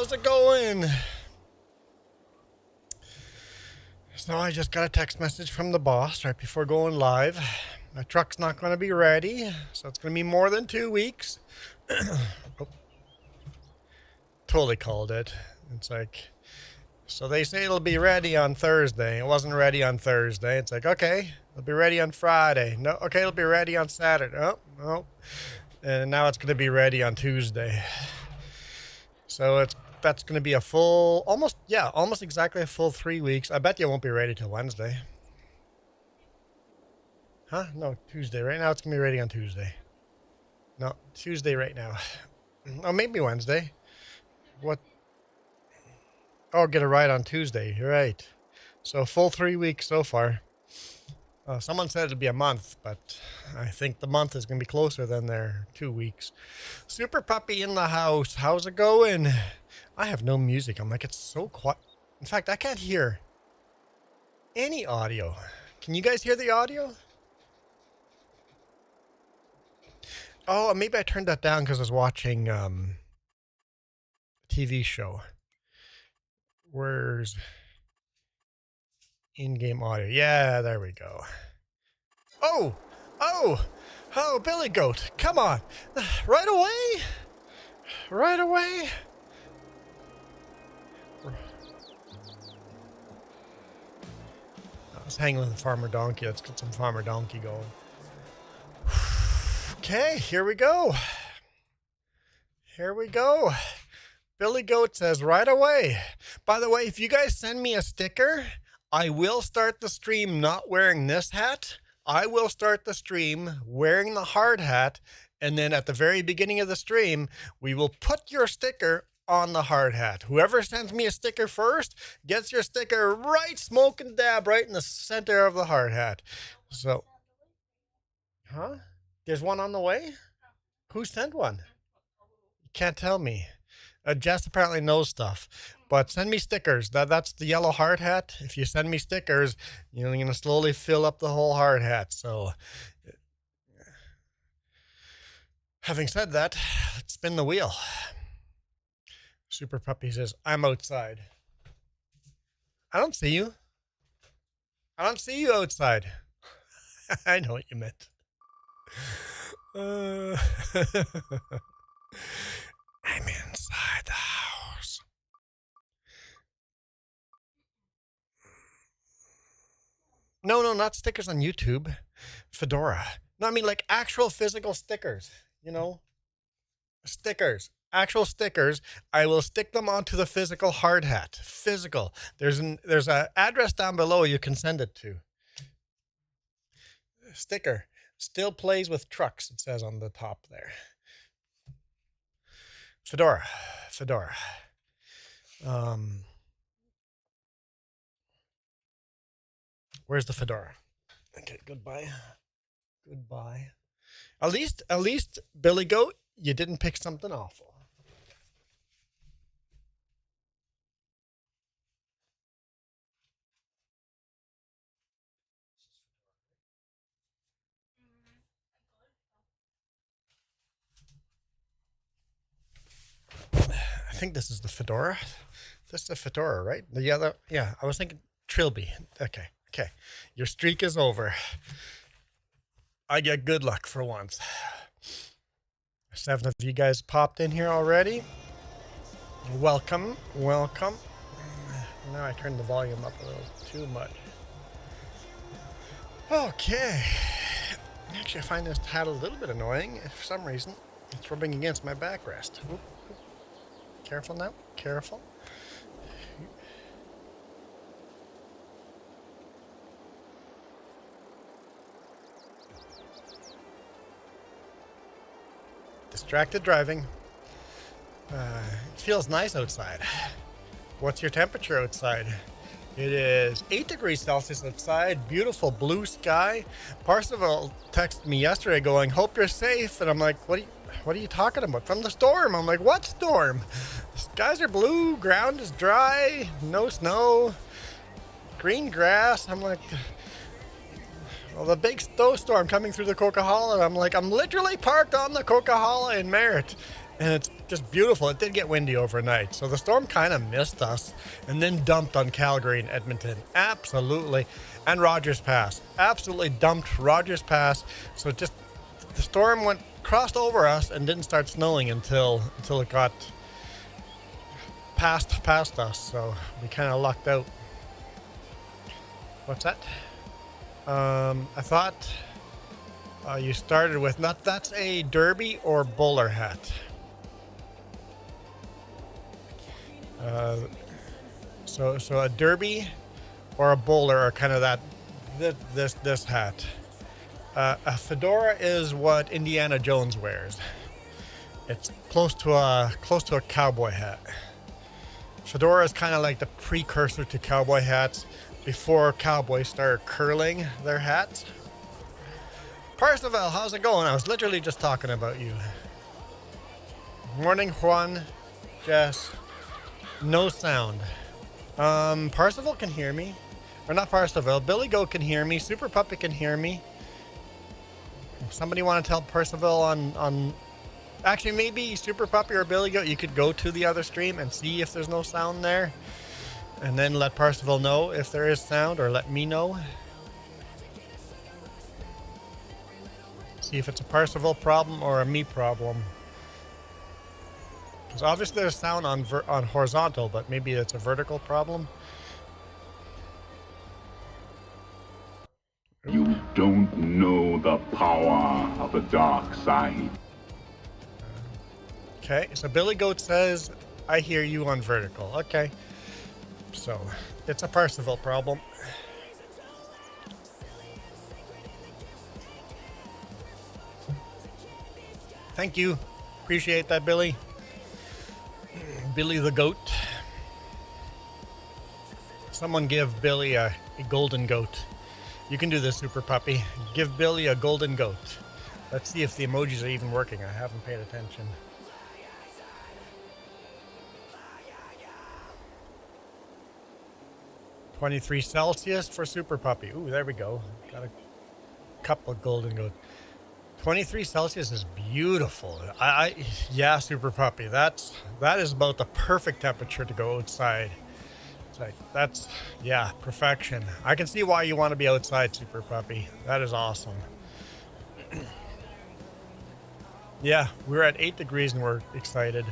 How's it going? So I just got a text message from the boss right before going live. My truck's not going to be ready, so it's going to be more than 2 weeks. Oh, totally called it. It's like, so they say it'll be ready on Thursday. It wasn't ready on Thursday. It's like, okay, it'll be ready on Friday. No, okay, it'll be ready on Saturday. Oh, no. And now it's going to be ready on Tuesday. So that's going to be a full, almost exactly a full 3 weeks. I bet you it won't be ready till Wednesday. Huh? No, Tuesday. Right now it's going to be ready on Tuesday. No, Tuesday right now. Oh, maybe Wednesday. What? Oh, get it right on Tuesday. You're right. So full 3 weeks so far. Someone said it'd be a month, but I think the month is going to be closer than their 2 weeks. Super Puppy in the house. How's it going? I have no music. I'm like, it's so quiet. In fact, I can't hear any audio. Can you guys hear the audio? Oh, maybe I turned that down because I was watching a TV show. Where's in-game audio? Yeah, there we go. Oh, Billy Goat, come on. Right away. I was hanging with a farmer donkey. Let's get some farmer donkey going. Okay, here we go. Billy Goat says right away. By the way, if you guys send me a sticker, I will start the stream not wearing this hat. I will start the stream wearing the hard hat. And then at the very beginning of the stream, we will put your sticker on the hard hat. Whoever sends me a sticker first gets your sticker right smoke and dab right in the center of the hard hat. So, huh? There's one on the way? Who sent one? You can't tell me. Jess apparently knows stuff. But send me stickers. That's the yellow hard hat. If you send me stickers, you're going to slowly fill up the whole hard hat. So, having said that, let's spin the wheel. Super Puppy says, I'm outside. I don't see you. I don't see you outside. I know what you meant. I'm inside the house. No, not stickers on YouTube. Fedora. No, I mean like actual physical stickers. You know? Stickers. Actual stickers. I will stick them onto the physical hard hat. Physical. There's an address down below you can send it to. Sticker. Still plays with trucks, it says on the top there. Fedora. Where's the fedora? Okay, goodbye. At least, Billy Goat, you didn't pick something awful. I think this is the fedora. This is the fedora, right? The other, yeah, I was thinking Trilby. Okay. Your streak is over. I get good luck for once. 7 of you guys popped in here already. Welcome. Now I turned the volume up a little too much. Okay. Actually, I find this hat a little bit annoying. For some reason, it's rubbing against my backrest. Oop. Careful now. Careful. Distracted driving. It feels nice outside. What's your temperature outside? It is 8 degrees Celsius outside. Beautiful blue sky. Parsival texted me yesterday going, hope you're safe. And I'm like, what are you talking about? From the storm. I'm like, what storm? The skies are blue. Ground is dry. No snow. Green grass. I'm like, well, the big snowstorm coming through the Coquihalla. I'm like, I'm literally parked on the Coquihalla in Merritt. and it's just beautiful. It did get windy overnight, so the storm kind of missed us and then dumped on Calgary and Edmonton. Absolutely. And Rogers Pass. Absolutely dumped Rogers Pass. So just the storm crossed over us and didn't start snowing until it got past us. So we kind of lucked out. What's that? I thought you started with that's a derby or bowler hat. So a derby or a bowler are kind of this hat. A fedora is what Indiana Jones wears. It's close to a cowboy hat. Fedora is kind of like the precursor to cowboy hats before cowboys started curling their hats. Parsival, how's it going? I was literally just talking about you. Morning, Juan, Jess. No sound. Parsival can hear me. Or not Parsival. Billy Goat can hear me. Super Puppy can hear me. If somebody want to tell Parsival on... Actually, maybe Super Puppy or Billy Goat, you could go to the other stream and see if there's no sound there. And then let Parsival know if there is sound, or let me know. See if it's a Parsival problem or a me problem. Because obviously there's sound on horizontal, but maybe it's a vertical problem. You don't know the power of the dark side. Okay, so Billy Goat says, I hear you on vertical. Okay. So, it's a Parsival problem. Thank you. Appreciate that, Billy. Billy the Goat. Someone give Billy a golden goat. You can do this, Super Puppy. Give Billy a golden goat. Let's see if the emojis are even working. I haven't paid attention. $23 Celsius for Super Puppy. Ooh, there we go. Got a couple of golden goats. 23 Celsius is beautiful. Yeah, Super Puppy. That is about the perfect temperature to go outside. It's like, that's, yeah, perfection. I can see why you want to be outside, Super Puppy. That is awesome. Yeah, we're at 8 degrees and we're excited.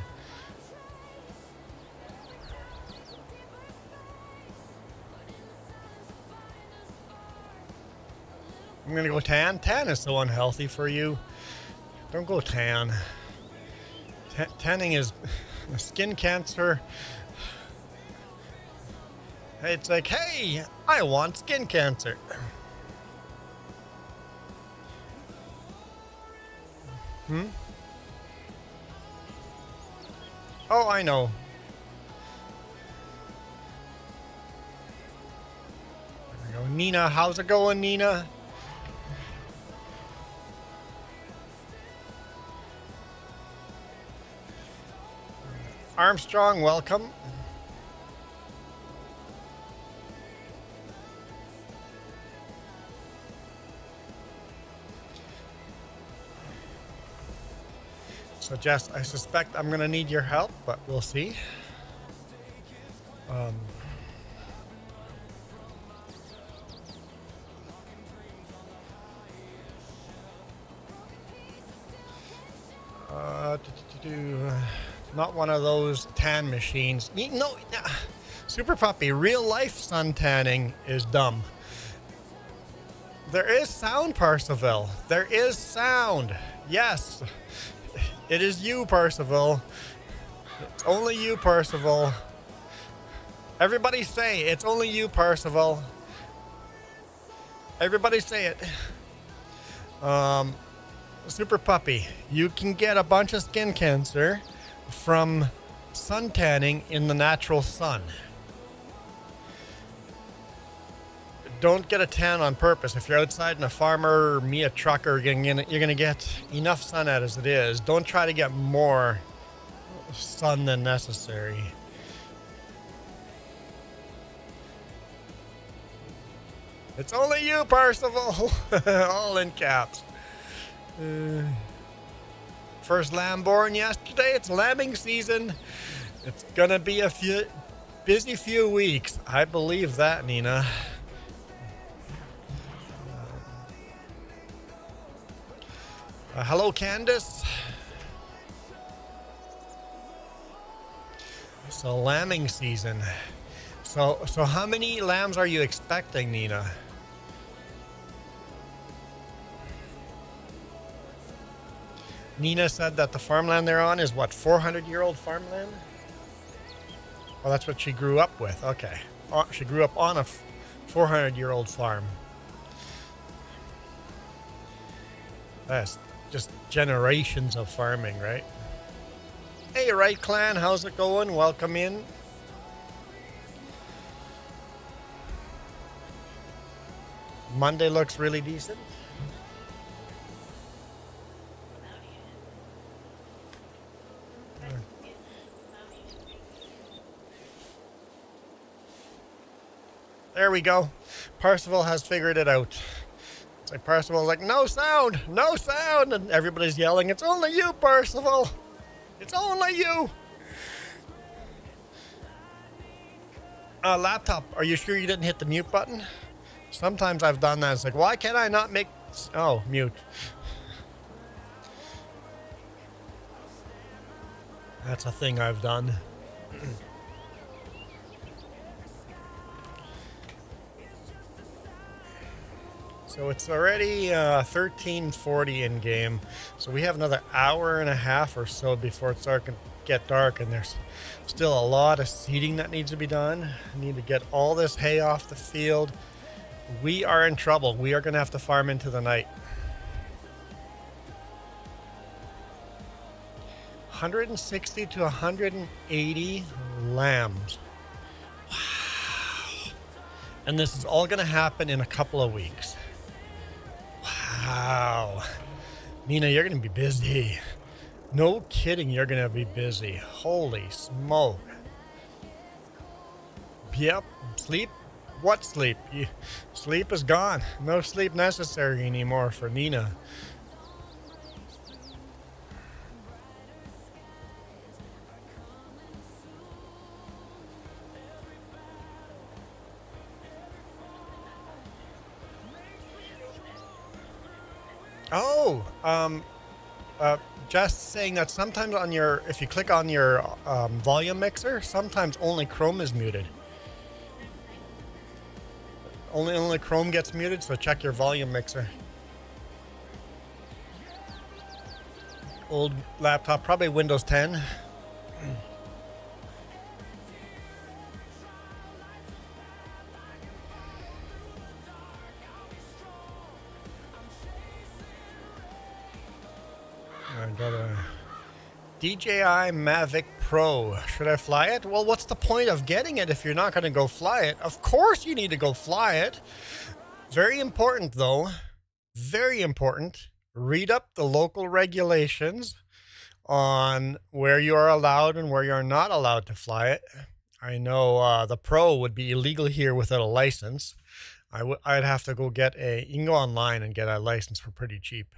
I'm gonna go tan. Tan is so unhealthy for you. Don't go tan. Tanning is skin cancer. It's like, hey, I want skin cancer. Oh, I know. There we go. Nina, how's it going, Nina? Armstrong, welcome. So Jess, I suspect I'm gonna need your help, but we'll see. Not one of those tan machines. No, Super Puppy, real life sun tanning is dumb. There is sound, Parsival. There is sound. Yes. It is you, Parsival. It's only you, Parsival. Everybody say, it's only you, Parsival. Everybody say it. Super Puppy, you can get a bunch of skin cancer from sun tanning in the natural sun. Don't get a tan on purpose. If you're outside in a farmer or me, a trucker, you're gonna get enough sun out as it is. Don't try to get more sun than necessary. It's only you, Parsival. All in caps. First lamb born yesterday. It's lambing season. It's gonna be a busy few weeks. I believe that, Nina. Hello, Candace. So lambing season. So how many lambs are you expecting, Nina? Nina said that the farmland they're on is what, 400-year-old farmland? Well, that's what she grew up with. Okay. She grew up on a 400-year-old farm. That's just generations of farming, right? Hey, Right Clan, how's it going? Welcome in. Monday looks really decent. There we go. Percival has figured it out. It's like Percival's like, no sound, no sound. And everybody's yelling, it's only you, Percival. It's only you. Laptop, are you sure you didn't hit the mute button? Sometimes I've done that. It's like, why can't I not make... Oh, mute. That's a thing I've done. So it's already 13:40 in game. So we have another hour and a half or so before it's starting to get dark, and there's still a lot of seeding that needs to be done. I need to get all this hay off the field. We are in trouble. We are going to have to farm into the night. 160 to 180 lambs. Wow. And this is all going to happen in a couple of weeks. Wow. Nina, you're going to be busy. No kidding, you're going to be busy. Holy smoke. Yep. Sleep? What sleep? Sleep is gone. No sleep necessary anymore for Nina. Oh, just saying that sometimes on your, if you click on your volume mixer, sometimes only Chrome is muted. Only Chrome gets muted, so check your volume mixer. Old laptop, probably Windows 10. I got a DJI Mavic Pro. Should I fly it? Well, what's the point of getting it if you're not going to go fly it? Of course you need to go fly it. Very important, though. Very important. Read up the local regulations on where you are allowed and where you're not allowed to fly it. I know the Pro would be illegal here without a license. I'd have to go get you can go online and get a license for pretty cheap.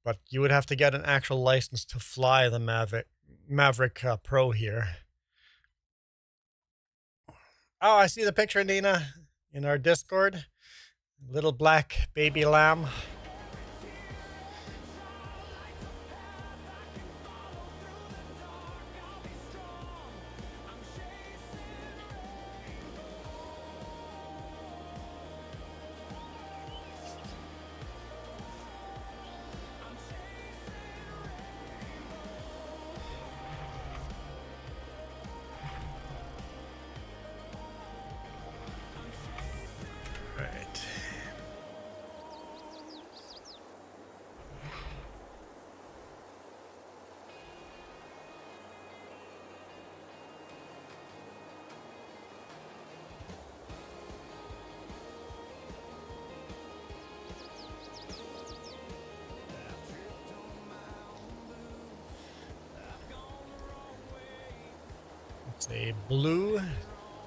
But you would have to get an actual license to fly the Maverick Pro here. Oh, I see the picture, Nina, in our Discord. Little black baby lamb. It's a blue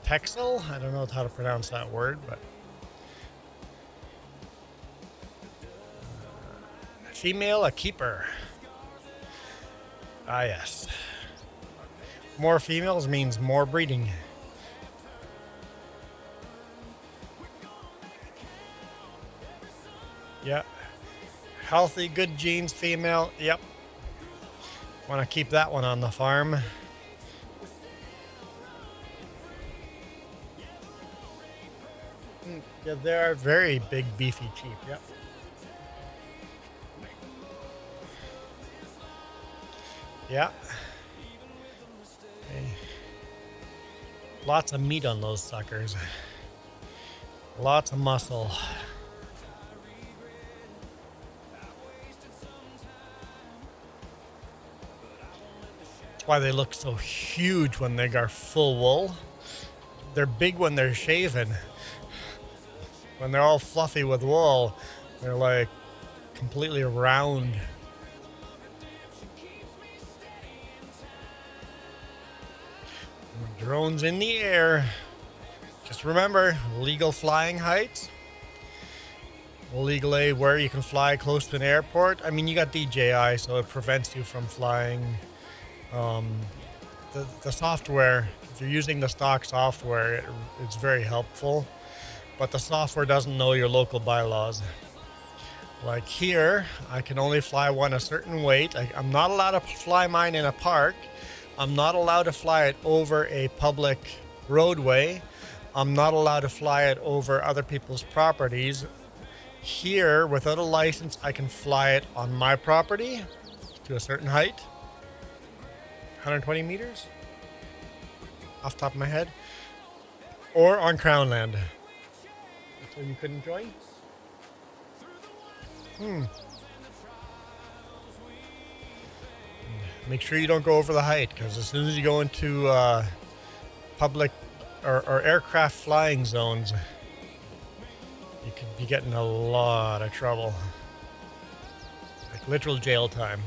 Texel. I don't know how to pronounce that word, but female, a keeper. Ah, yes. More females means more breeding. Yeah. Healthy, good genes, female. Yep. Want to keep that one on the farm. Yeah, they are very big, beefy sheep. Yep. Yeah. Okay. Lots of meat on those suckers. Lots of muscle. That's why they look so huge when they are full wool. They're big when they're shaven. When they're all fluffy with wool, they're like completely round. Drones in the air. Just remember, legal flying heights. Legally where you can fly close to an airport. I mean, you got DJI, so it prevents you from flying. The software, if you're using the stock software, it's very helpful. But the software doesn't know your local bylaws. Like here, I can only fly one a certain weight. I'm not allowed to fly mine in a park. I'm not allowed to fly it over a public roadway. I'm not allowed to fly it over other people's properties. Here, without a license, I can fly it on my property to a certain height. 120 meters? Off the top of my head. Or on Crown land. So you couldn't join? Make sure you don't go over the height, because as soon as you go into public or aircraft flying zones, you could be getting a lot of trouble. Like literal jail time.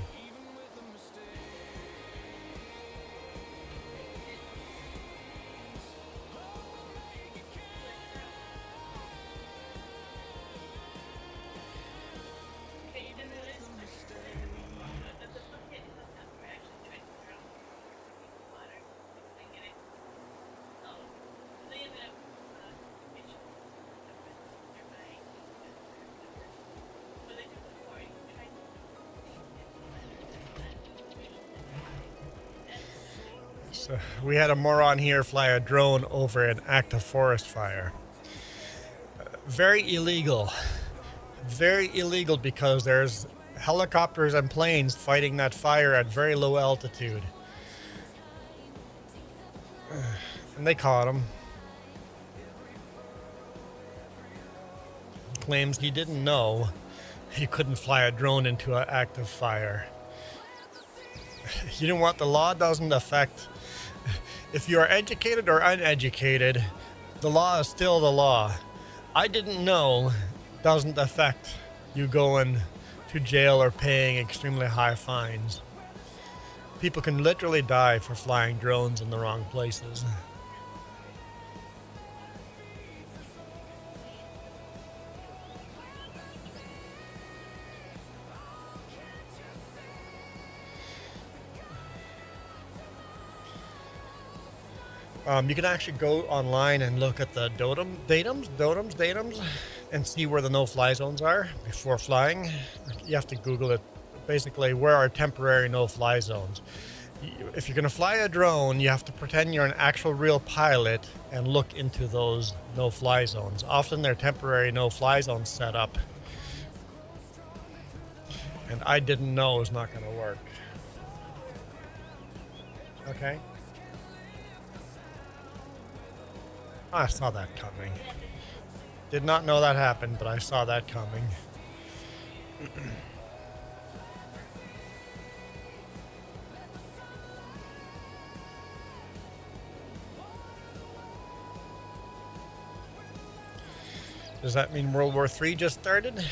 So we had a moron here fly a drone over an active forest fire. Very illegal. Very illegal because there's helicopters and planes fighting that fire at very low altitude. And they caught him. Claims he didn't know he couldn't fly a drone into an active fire. You know what? The law doesn't affect... If you are educated or uneducated, the law is still the law. I didn't know doesn't affect you going to jail or paying extremely high fines. People can literally die for flying drones in the wrong places. You can actually go online and look at the datums, and see where the no-fly zones are before flying. You have to Google it. Basically, where are temporary no-fly zones? If you're going to fly a drone, you have to pretend you're an actual real pilot and look into those no-fly zones. Often they're temporary no-fly zones set up. And I didn't know it was not going to work. Okay. I saw that coming. Did not know that happened, but I saw that coming. Does that mean World War III just started?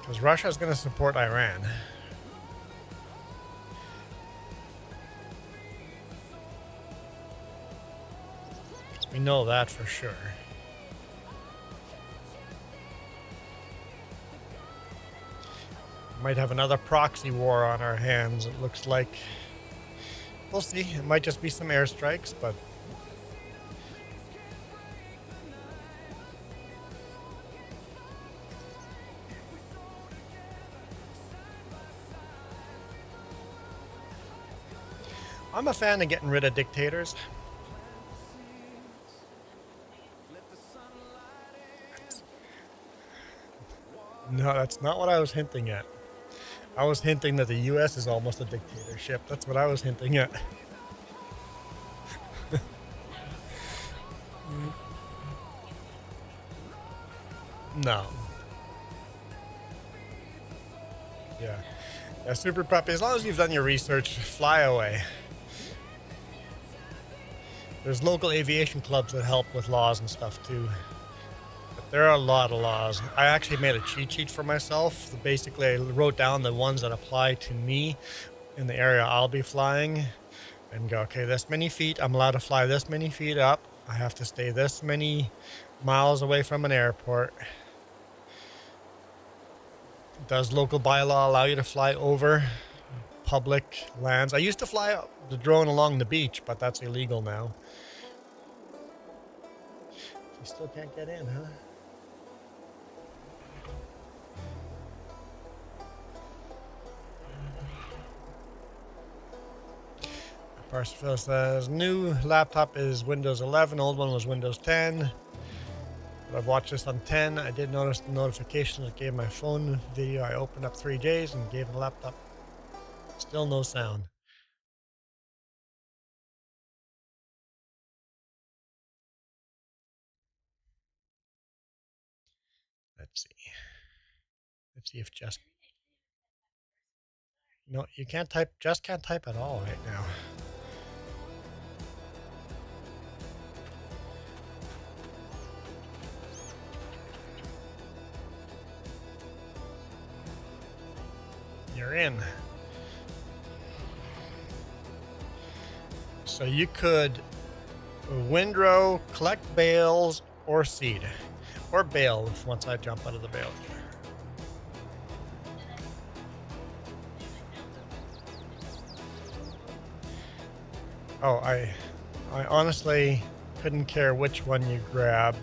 Because Russia's going to support Iran. We know that for sure. Might have another proxy war on our hands, it looks like. We'll see. It might just be some airstrikes, but I'm a fan of getting rid of dictators. No, that's not what I was hinting at. I was hinting that the US is almost a dictatorship. That's what I was hinting at. No. Yeah. Yeah, Super Puppy, as long as you've done your research, fly away. There's local aviation clubs that help with laws and stuff too. But there are a lot of laws. I actually made a cheat sheet for myself. Basically, I wrote down the ones that apply to me in the area I'll be flying and go, okay, this many feet, I'm allowed to fly this many feet up. I have to stay this many miles away from an airport. Does local bylaw allow you to fly over public lands? I used to fly the drone along the beach, but that's illegal now. You still can't get in, huh? Parsifal says, new laptop is Windows 11, old one was Windows 10. But I've watched this on 10. I did notice the notification that gave my phone video. I opened up 3Js and gave the laptop. Still no sound. Let's see. Let's see if just... No, you can't type. Just can't type at all right now. You're in. So you could windrow, collect bales, or seed. Or bail once I jump out of the bale. Oh, I honestly couldn't care which one you grab.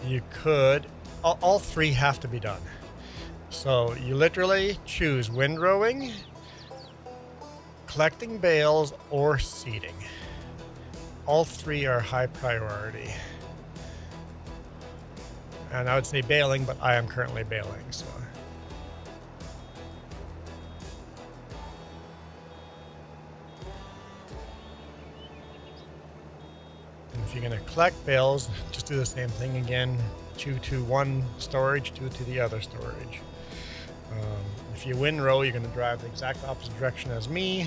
You could... All three have to be done. So you literally choose windrowing, collecting bales, or seeding. All three are high priority. And I would say baling, but I am currently baling, so. And if you're gonna collect bales, just do the same thing again. 2 to one storage, 2 to the other storage. If you windrow, you're gonna drive the exact opposite direction as me.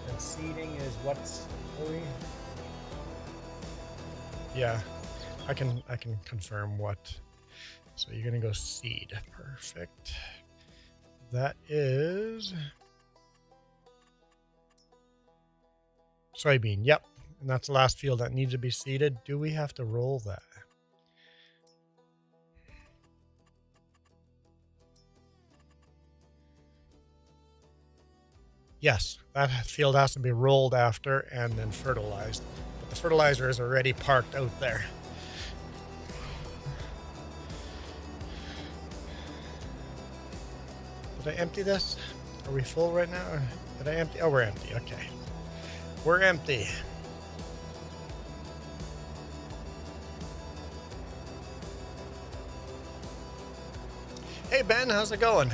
And seeding is what's... Yeah, I can confirm what. So you're gonna go seed. Perfect. That is soybean. Yep, and that's the last field that needs to be seeded. Do we have to roll that? Yes, that field has to be rolled after and then fertilized. But the fertilizer is already parked out there. Did I empty this? Are we full right now? Or did I empty? Oh, we're empty. Okay. We're empty. Hey, Ben, how's it going?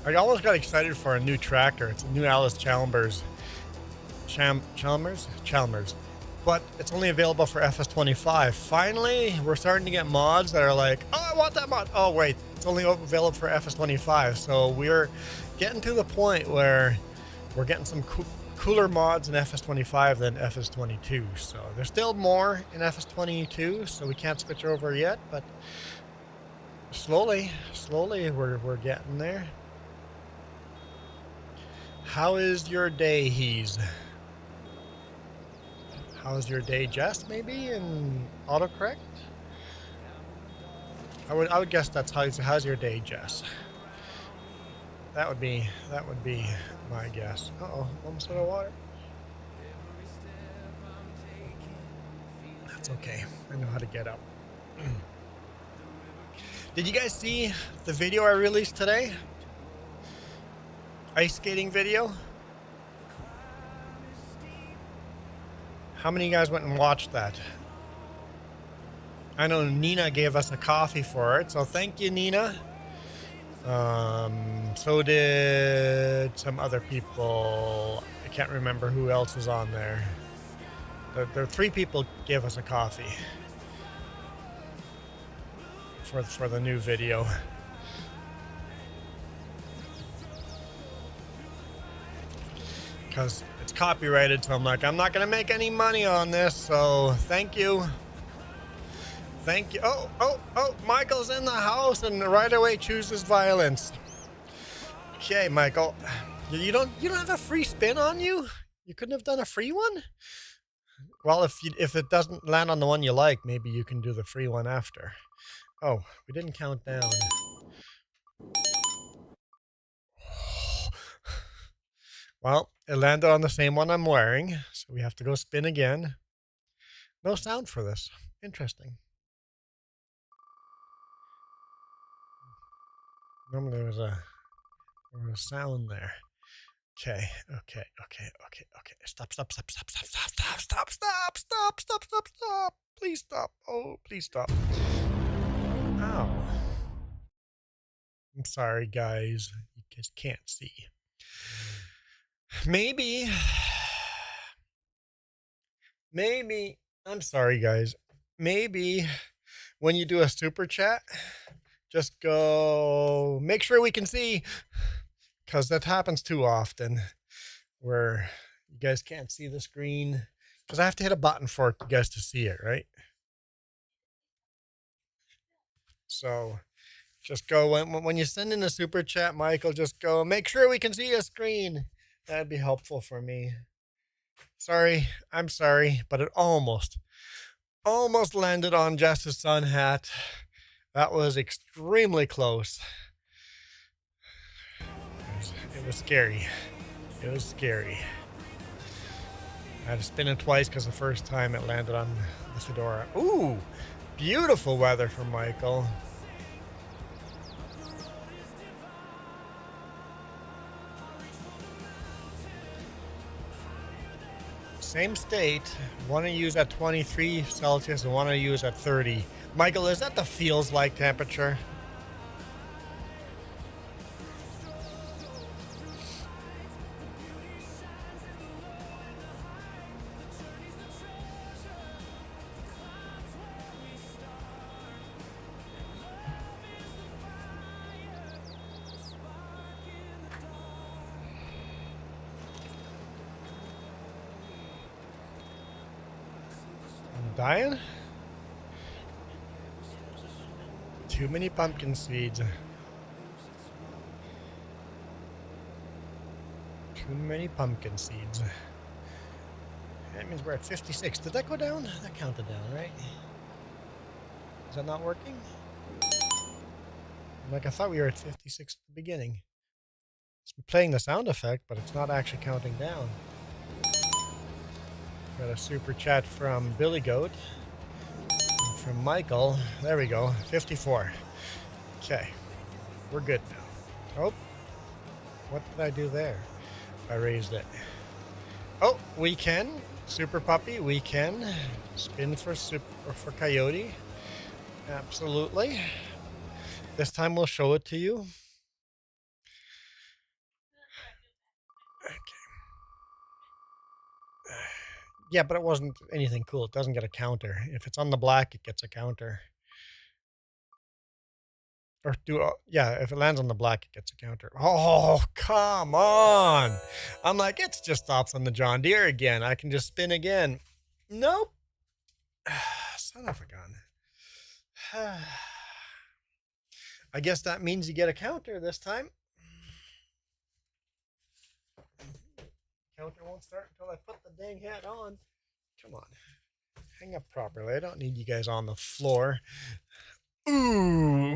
I always got excited for a new tractor. It's a new Alice Chalmers. Chalmers? But it's only available for FS25. Finally, we're starting to get mods that are like, oh, I want that mod. Oh, wait, it's only available for FS25. So we're getting to the point where we're getting some cooler mods in FS25 than FS22. So there's still more in FS22, so we can't switch over yet, but slowly we're getting there. How is your day, He's? How's your day, Jess? Maybe in autocorrect. I would guess that's how's your day, Jess. That would be my guess. Uh-oh, almost out of water. That's okay. I know how to get up. Did you guys see the video I released today? Ice skating video? How many of you guys went and watched that? I know Nina gave us a coffee for it, so thank you, Nina. So did some other people. I can't remember who else was on there. There 3 people gave us a coffee for the new video. Because it's copyrighted, so I'm not gonna make any money on this, so thank you. Thank you. Oh, Michael's in the house and right away chooses violence. Okay, Michael. You don't have a free spin on you? You couldn't have done a free one? Well, if it doesn't land on the one you like, maybe you can do the free one after. Oh, we didn't count down. Well, it landed on the same one I'm wearing, so we have to go spin again. No sound for this. Interesting. Normally there was a sound there. Okay. Stop. Please stop. Oh, please stop. Ow. I'm sorry, guys. You guys can't see. Maybe, I'm sorry, guys. Maybe when you do a super chat, just go, make sure we can see, because that happens too often where you guys can't see the screen, because I have to hit a button for you guys to see it, right? So just go, when you send in a super chat, Michael, just go, make sure we can see a screen. That'd be helpful for me. Sorry, I'm sorry, but it almost landed on Jess's sun hat. That was extremely close. It was scary. It was scary. I had to spin it twice because the first time it landed on the fedora. Ooh, beautiful weather for Michael. Same state, one I use at 23 Celsius and one I use at 30. Michael, is that the feels like temperature? Dying? Too many pumpkin seeds. Too many pumpkin seeds. That means we're at 56. Did that go down? That counted down, right? Is that not working? Like, I thought we were at 56 at the beginning. It's playing the sound effect, but it's not actually counting down. Got a super chat from Billy Goat. And from Michael. There we go. 54. Okay. We're good now. Oh. What did I do there? I raised it. Oh, we can. Super Puppy, we can. Spin for Coyote. Absolutely. This time we'll show it to you. Yeah, but it wasn't anything cool. It doesn't get a counter. If it's on the black, it gets a counter. Or yeah, if it lands on the black, it gets a counter. Oh, come on. I'm like, it just stops on the John Deere again. I can just spin again. Nope. Son of a gun. I guess that means you get a counter this time. counter won't start until I put the dang hat on. Come on. Hang up properly. I don't need you guys on the floor. Ooh,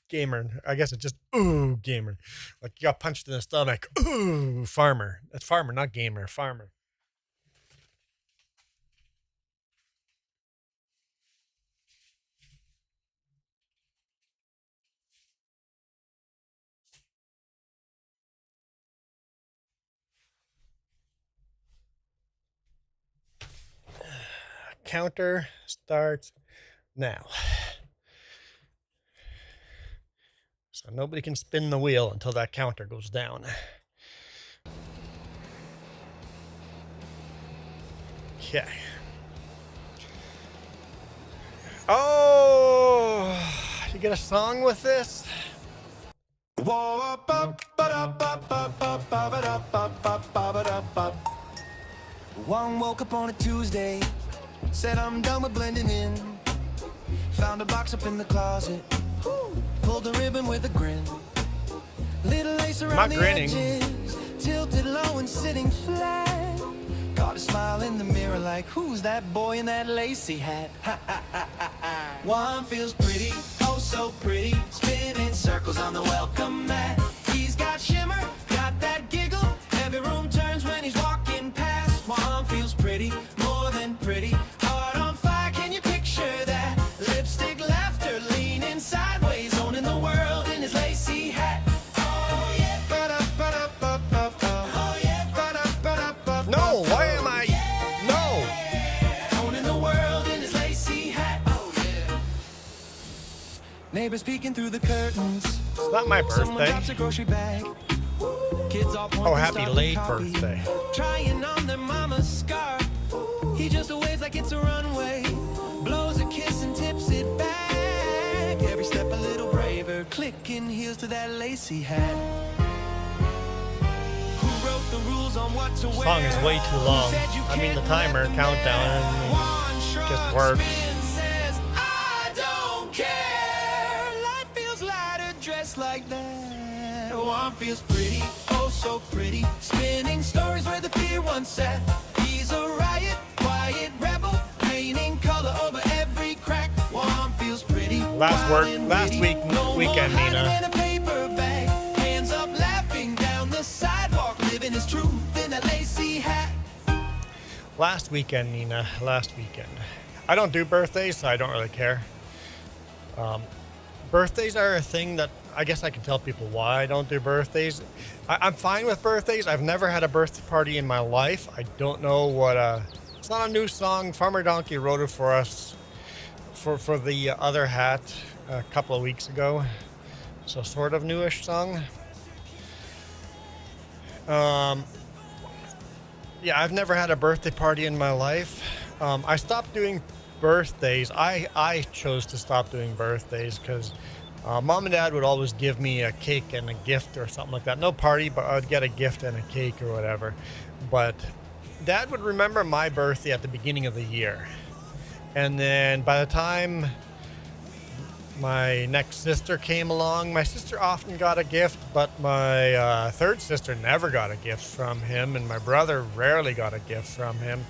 gamer. I guess it's just ooh, gamer. Like you got punched in the stomach. Ooh, farmer. That's farmer, not gamer. Farmer. Counter starts now. So nobody can spin the wheel until that counter goes down. Okay. Oh, you get a song with this? Juan woke up on a Tuesday, said I'm done with blending in. Found a box up in the closet, pulled a ribbon with a grin. Little lace around the edges, tilted low and sitting flat. Caught a smile in the mirror like, who's that boy in that lacy hat? Juan feels pretty, oh so pretty, spinning circles on the welcome mat. He's got shimmer, got that giggle, every room turns when he's walking past. Juan feels pretty, more than pretty, heart on fire, can you picture that? Lipstick laughter, leaning sideways, owning the world in his lacy hat. Oh yeah, oh yeah, no, why am I? No. owning the world in his lacy hat. Oh yeah. Neighbors peeking through the curtains. It's not my Someone birthday. drops a grocery bag. Kids all point Oh, and happy start to late copy. birthday. Trying on their mama's scarf. He just waves like it's a runway. Blows a kiss and tips it back. Every step a little braver. Clicking heels to that lacy hat. Who wrote the rules on what to wear? Song is way too long. Who said you I mean, the can't timer let them countdown wear? One just shrugs, works. spins, says, I don't care. Life feels lighter dressed like that. One feels pretty, oh so pretty. Spinning stories where the fear once sat. He's a riot, quiet rebel, painting color over every crack. One feels pretty. Last weekend, Nina. In a paper bag, hands up laughing down the sidewalk, living his truth in a lacy hat. Last weekend, Nina. Last weekend. I don't do birthdays, so I don't really care. Birthdays are a thing that I guess I can tell people why I don't do birthdays. I'm fine with birthdays. I've never had a birthday party in my life. I don't know what it's not a new song. Farmer Donkey wrote it for us for the other hat a couple of weeks ago. So sort of newish song. Yeah, I've never had a birthday party in my life. I stopped doing birthdays. I chose to stop doing birthdays because mom and dad would always give me a cake and a gift or something like that. No party, but I'd get a gift and a cake or whatever. But dad would remember my birthday at the beginning of the year. And then by the time my next sister came along, my sister often got a gift, but my third sister never got a gift from him, and my brother rarely got a gift from him.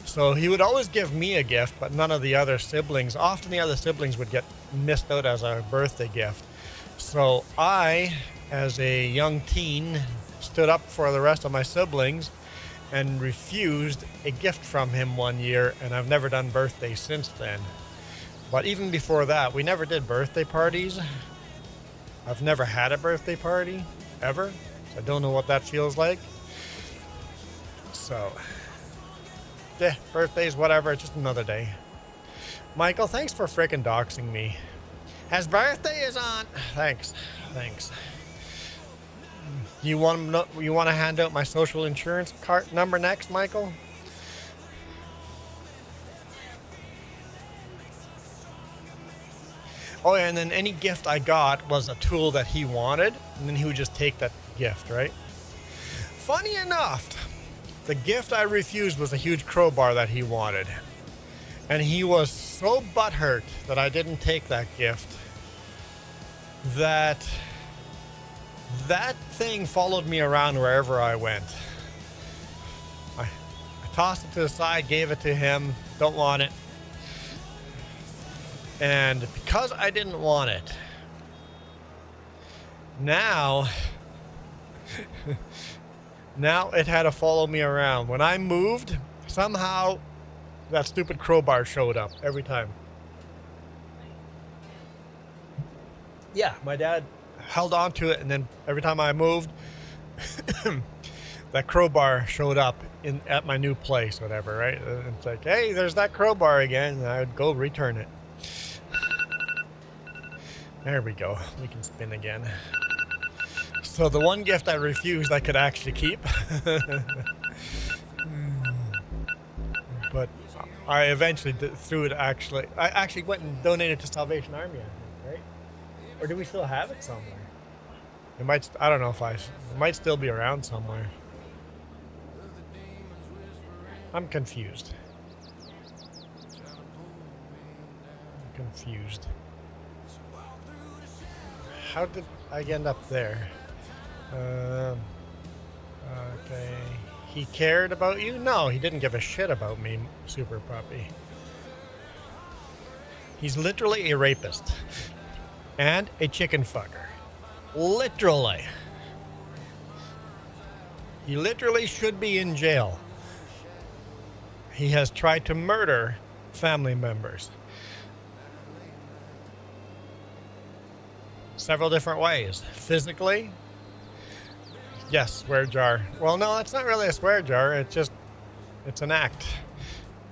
So he would always give me a gift, but none of the other siblings. Often the other siblings would get missed out as a birthday gift. So I, as a young teen, stood up for the rest of my siblings and refused a gift from him one year, and I've never done birthdays since then. But even before that, we never did birthday parties. I've never had a birthday party, ever. So I don't know what that feels like. So, yeah, birthdays, whatever, it's just another day. Michael, thanks for frickin' doxing me. His birthday is on. Thanks. You want to hand out my social insurance card number next, Michael? Oh, yeah, and then any gift I got was a tool that he wanted, and then he would just take that gift, right? Funny enough, the gift I refused was a huge crowbar that he wanted. And he was so butthurt that I didn't take that gift that thing followed me around wherever I went. tossed it to the side, gave it to him. Don't want it. And because I didn't want it, now it had to follow me around. When I moved, somehow that stupid crowbar showed up every time. Yeah, my dad held on to it, and then every time I moved, that crowbar showed up at my new place, whatever, right? And it's like, hey, there's that crowbar again. And I would go return it. There we go. We can spin again. So the one gift I refused, I could actually keep. But I eventually threw it. I actually went and donated to Salvation Army, I think, right? Or do we still have it somewhere? It might. I don't know if it might still be around somewhere. I'm confused. How did I end up there? Okay. He cared about you? No, he didn't give a shit about me, Super Puppy. He's literally a rapist. And a chicken fucker. Literally. He literally should be in jail. He has tried to murder family members. Several different ways. Physically. Yes, swear jar. Well, no, it's not really a swear jar. It's an act.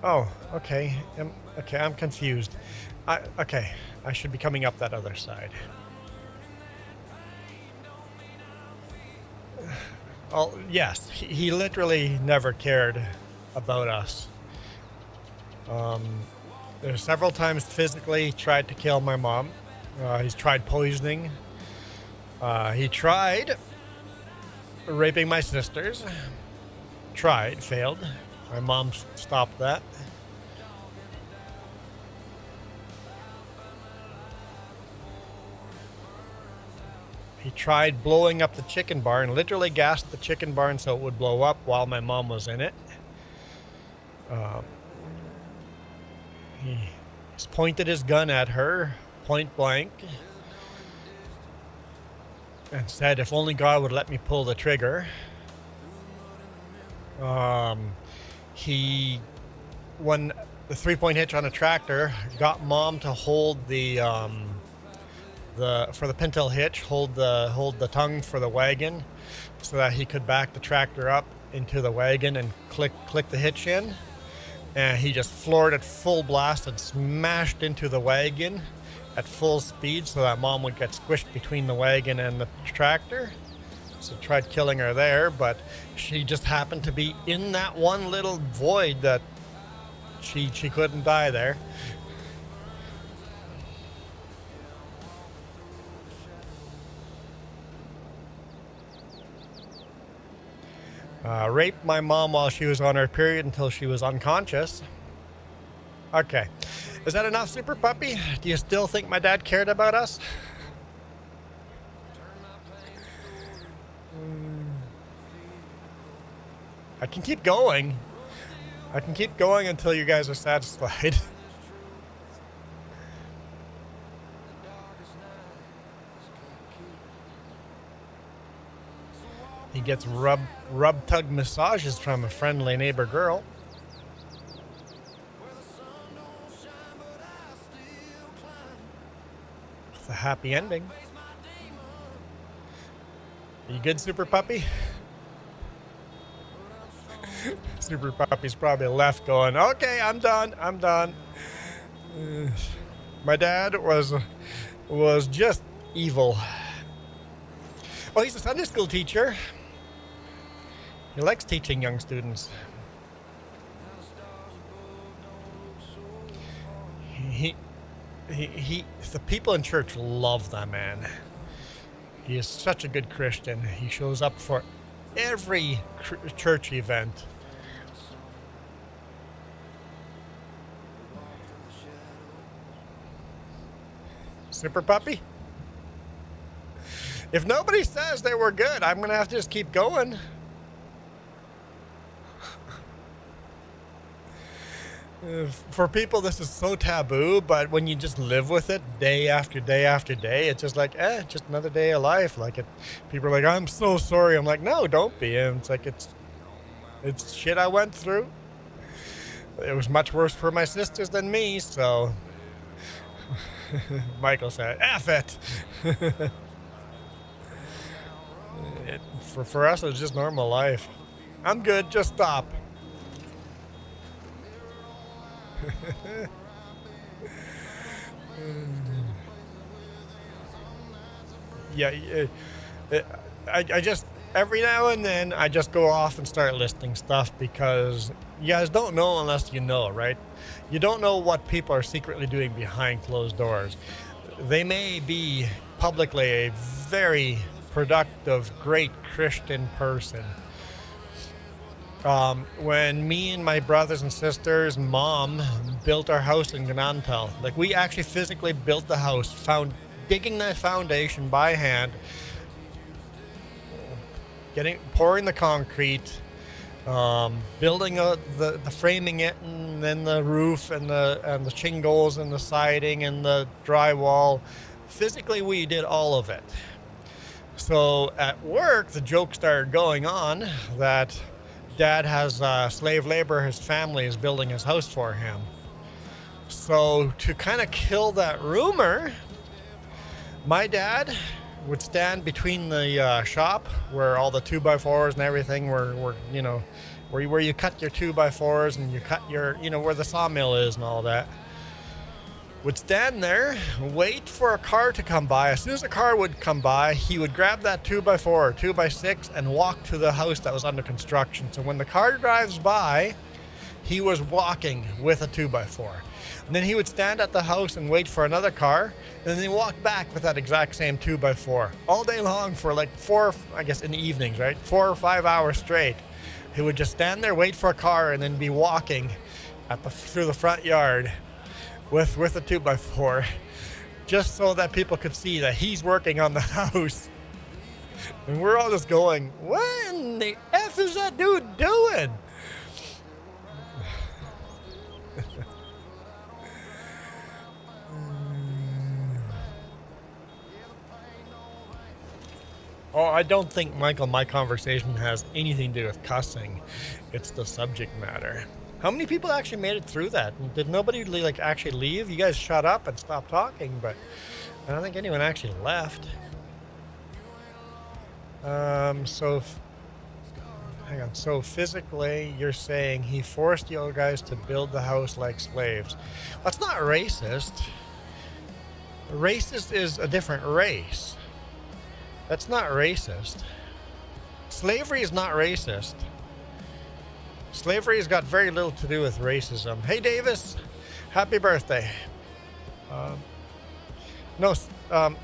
Oh, okay. I'm confused. Okay, I should be coming up that other side. Oh, yes, he literally never cared about us. There's several times physically tried to kill my mom. He's tried poisoning. He tried raping my sisters. Failed. My mom stopped that. He tried blowing up the chicken barn, literally gassed the chicken barn so it would blow up while my mom was in it. He's pointed his gun at her, point blank, and said, if only God would let me pull the trigger. He, when the 3-point hitch on a tractor, got mom to hold for the pintail hitch, hold the tongue for the wagon, so that he could back the tractor up into the wagon and click the hitch in. And he just floored it full blast and smashed into the wagon at full speed so that mom would get squished between the wagon and the tractor. So tried killing her there, but she just happened to be in that one little void that she couldn't die there. Raped my mom while she was on her period until she was unconscious. Okay. Is that enough, Super Puppy? Do you still think my dad cared about us? I can keep going. I can keep going until you guys are satisfied. He gets rub-tug massages from a friendly neighbor girl. With a happy ending. Are you good, Super Puppy? Super Puppy's probably left going, okay, I'm done. My dad was just evil. Oh, he's a Sunday school teacher. He likes teaching young students. The people in church love that man. He is such a good Christian. He shows up for every church event. Super Puppy? If nobody says they were good, I'm going to have to just keep going. For people, this is so taboo, but when you just live with it day after day after day, it's just like, just another day of life. Like people are like, I'm so sorry. I'm like, no, don't be. And it's like, it's shit I went through. It was much worse for my sisters than me, so Michael said, F it. For us, it was just normal life. I'm good, just stop. Yeah, I just, every now and then, I just go off and start listing stuff because you guys don't know unless you know, right? You don't know what people are secretly doing behind closed doors. They may be publicly a very productive, great Christian person. When me and my brothers and sisters and mom built our house in Ganantal, like we actually physically built the house, digging the foundation by hand, pouring the concrete, building the framing it, and then the roof and the shingles and the siding and the drywall. Physically, we did all of it. So at work, the joke started going on that Dad has slave labor. His family is building his house for him. So to kind of kill that rumor, my dad would stand between the shop where all the 2x4s and everything were you know, where you cut your 2x4s and you cut your, you know, where the sawmill is and all that. Would stand there, wait for a car to come by. As soon as a car would come by, he would grab that 2x4 or 2x6 and walk to the house that was under construction. So when the car drives by, he was walking with a 2x4. And then he would stand at the house and wait for another car, and then he walked back with that exact same 2x4 all day long for like I guess in the evenings, right? 4 or 5 hours straight. He would just stand there, wait for a car, and then be walking through the front yard with a 2x4, just so that people could see that he's working on the house. And we're all just going, what in the F is that dude doing? Oh, I don't think, Michael, my conversation has anything to do with cussing. It's the subject matter. How many people actually made it through that? Did nobody like actually leave? You guys shut up and stop talking, but I don't think anyone actually left. So hang on. So physically, you're saying he forced you guys to build the house like slaves. That's not racist. Racist is a different race. That's not racist. Slavery is not racist. Slavery has got very little to do with racism. Hey, Davis, happy birthday. No,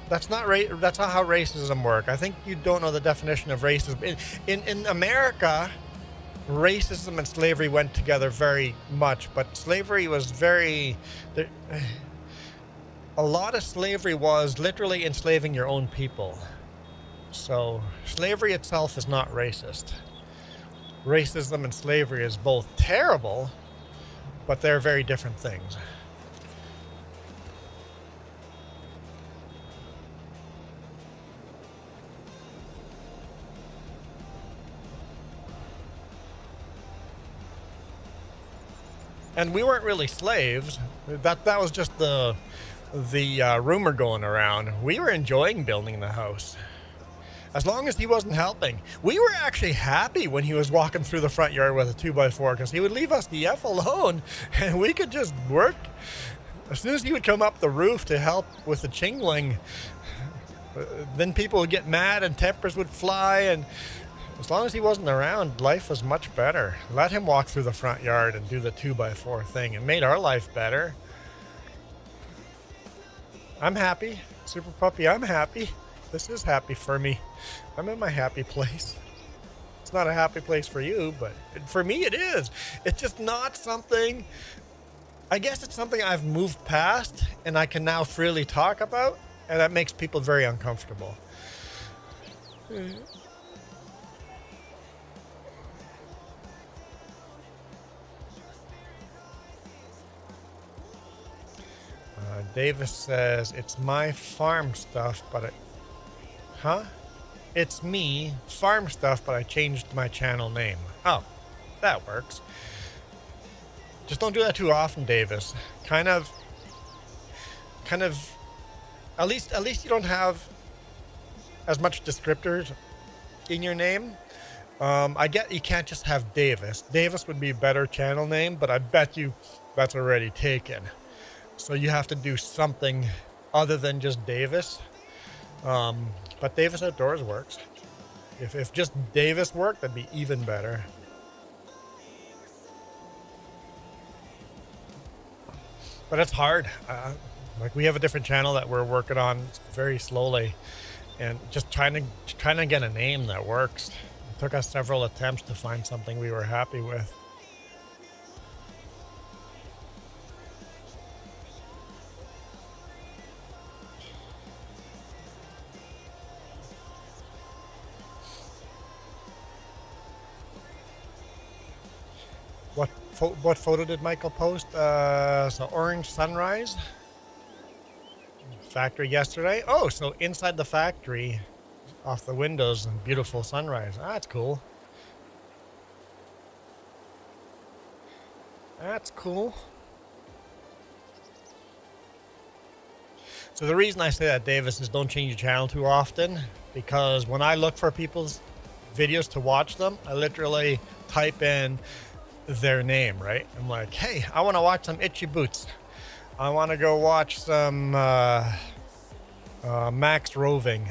that's not how racism works. I think you don't know the definition of racism. In America, racism and slavery went together very much, but slavery was a lot of slavery was literally enslaving your own people. So slavery itself is not racist. Racism and slavery is both terrible, but they're very different things. And we weren't really slaves. That was just the rumor going around. We were enjoying building the house. As long as he wasn't helping. We were actually happy when he was walking through the front yard with a 2x4 because he would leave us the F alone and we could just work. As soon as he would come up the roof to help with the shingling, then people would get mad and tempers would fly, and as long as he wasn't around, life was much better. Let him walk through the front yard and do the 2x4 thing. It made our life better. I'm happy. Super Puppy, I'm happy. This is happy for me. I'm in my happy place. It's not a happy place for you, but for me it is. It's just not something, I guess it's something I've moved past and I can now freely talk about, and that makes people very uncomfortable. Davis says, it's my farm stuff, but it... Huh? It's me, farm stuff, but I changed my channel name. Oh, that works. Just don't do that too often, Davis. Kind of, at least you don't have as much descriptors in your name. I get you can't just have Davis. Davis would be a better channel name, but I bet you that's already taken. So you have to do something other than just Davis. But Davis Outdoors works. If just Davis worked, that'd be even better. But it's hard. Like we have a different channel that we're working on very slowly, and just trying to get a name that works. It took us several attempts to find something we were happy with. What photo did Michael post? So orange sunrise. Factory yesterday. Oh, so inside the factory, off the windows, and beautiful sunrise. Ah, that's cool. That's cool. So the reason I say that, Davis, is don't change your channel too often, because when I look for people's videos to watch them, I literally type in their name, right? I'm like, hey, I want to watch some Itchy Boots. I want to go watch some Max Roving.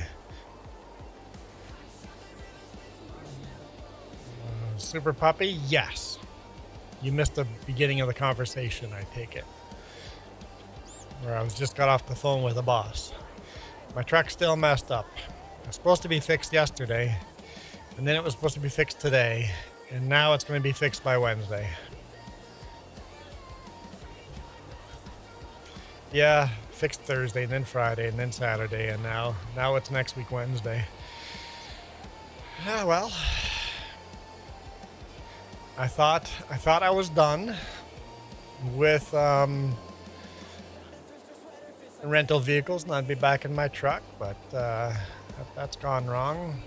Super Puppy? Yes. You missed the beginning of the conversation, I take it. Where I just got off the phone with the boss. My truck's still messed up. It was supposed to be fixed yesterday, and then it was supposed to be fixed today, and now it's going to be fixed by Wednesday. Yeah, fixed Thursday, and then Friday, and then Saturday, and now it's next week Wednesday. Ah, well, I thought I was done with rental vehicles, and I'd be back in my truck, but that's gone wrong.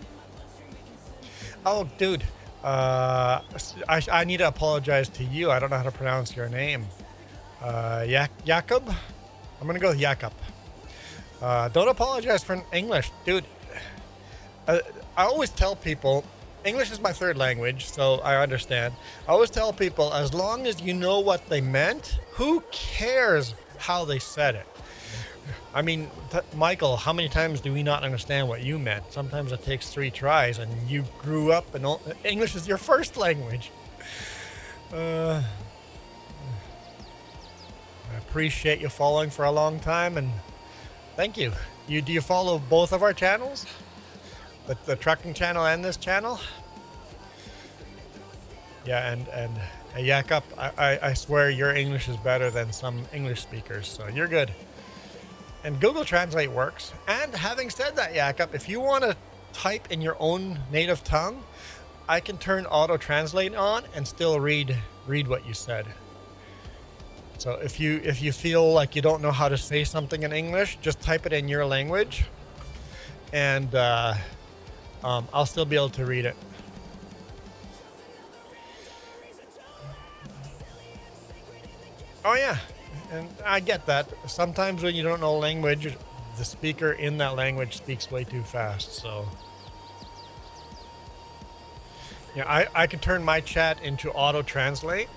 Oh, dude, I need to apologize to you. I don't know how to pronounce your name. Jakob? I'm gonna go with Jakob. Don't apologize for English, dude. I always tell people, English is my third language, so I understand. I always tell people, as long as you know what they meant, who cares how they said it? I mean, Michael, how many times do we not understand what you meant? Sometimes it takes 3 tries, and you grew up and English is your first language. I appreciate you following for a long time, and thank you. Do you follow both of our channels? The trucking channel and this channel? Yeah, and Jakob, I swear your English is better than some English speakers, so you're good. And Google Translate works. And having said that, Jakob, if you want to type in your own native tongue, I can turn auto translate on and still read what you said. So if you feel like you don't know how to say something in English, just type it in your language, and I'll still be able to read it. Oh yeah, and I get that. Sometimes when you don't know language, the speaker in that language speaks way too fast. So yeah, I can turn my chat into auto translate,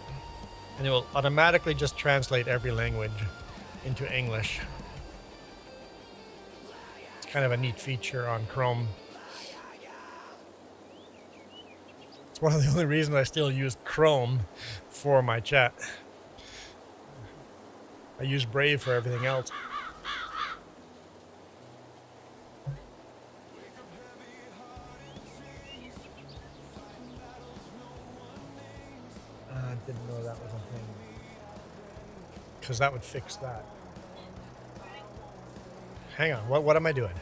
and it will automatically just translate every language into English. It's kind of a neat feature on Chrome. It's one of the only reasons I still use Chrome for my chat. I use Brave for everything else. I didn't know that was a thing. Because that would fix that. Hang on, what am I doing?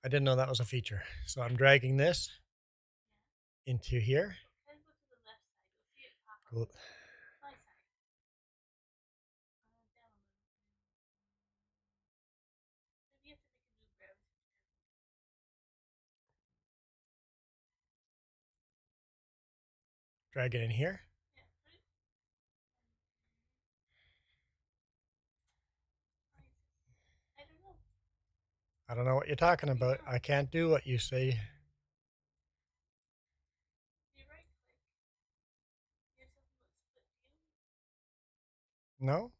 I didn't know that was a feature. So I'm dragging this into here. Cool. Drag it in here. I don't know what you're talking about. I can't do what you say. No?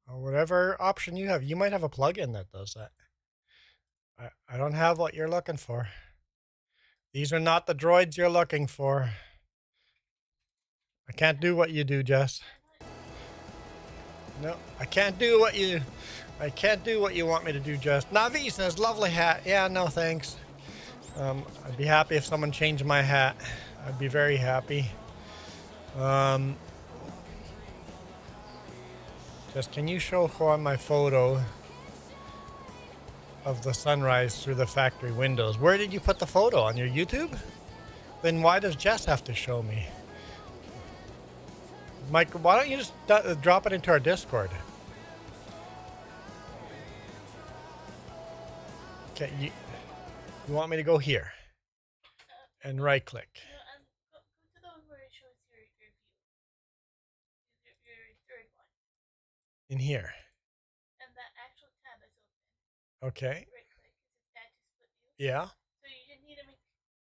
Or whatever option you have. You might have a plugin that does that. I don't have what you're looking for. These are not the droids you're looking for. I can't do what you do, Jess. No, I can't do what you want me to do, Jess. Navi says, lovely hat. Yeah, no thanks. I'd be happy if someone changed my hat. I'd be very happy. Just can you show Juan my photo of the sunrise through the factory windows? Where did you put the photo? On your YouTube? Then why does Jess have to show me? Mike, why don't you just drop it into our Discord? Okay, you want me to go here and right click? Go to the one where it shows your view. Your third one. In here. And that actual tab is open. Okay. Right click. Is it that to split view? Yeah. So you just need to make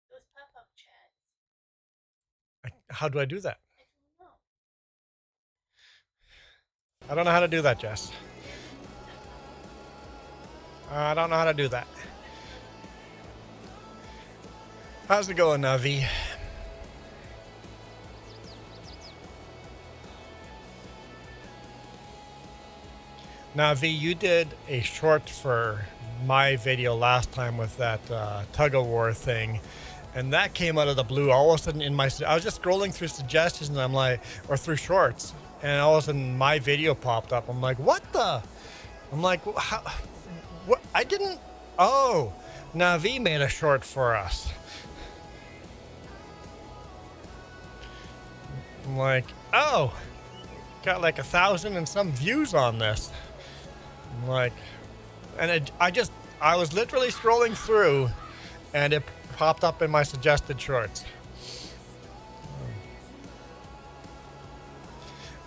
those pop-up chats. How do I do that? I don't know. I don't know how to do that, Jess. I don't know how to do that. How's it going, Navi? Navi, you did a short for my video last time with that tug-of-war thing, and that came out of the blue. All of a sudden I was just scrolling through suggestions, and I'm like, or through shorts, and all of a sudden my video popped up. I'm like, what the? I'm like, how? What? I didn't. Oh, Navi made a short for us. I'm like, oh, got like 1,000 and some views on this. I'm like, and I was literally scrolling through, and it popped up in my suggested shorts.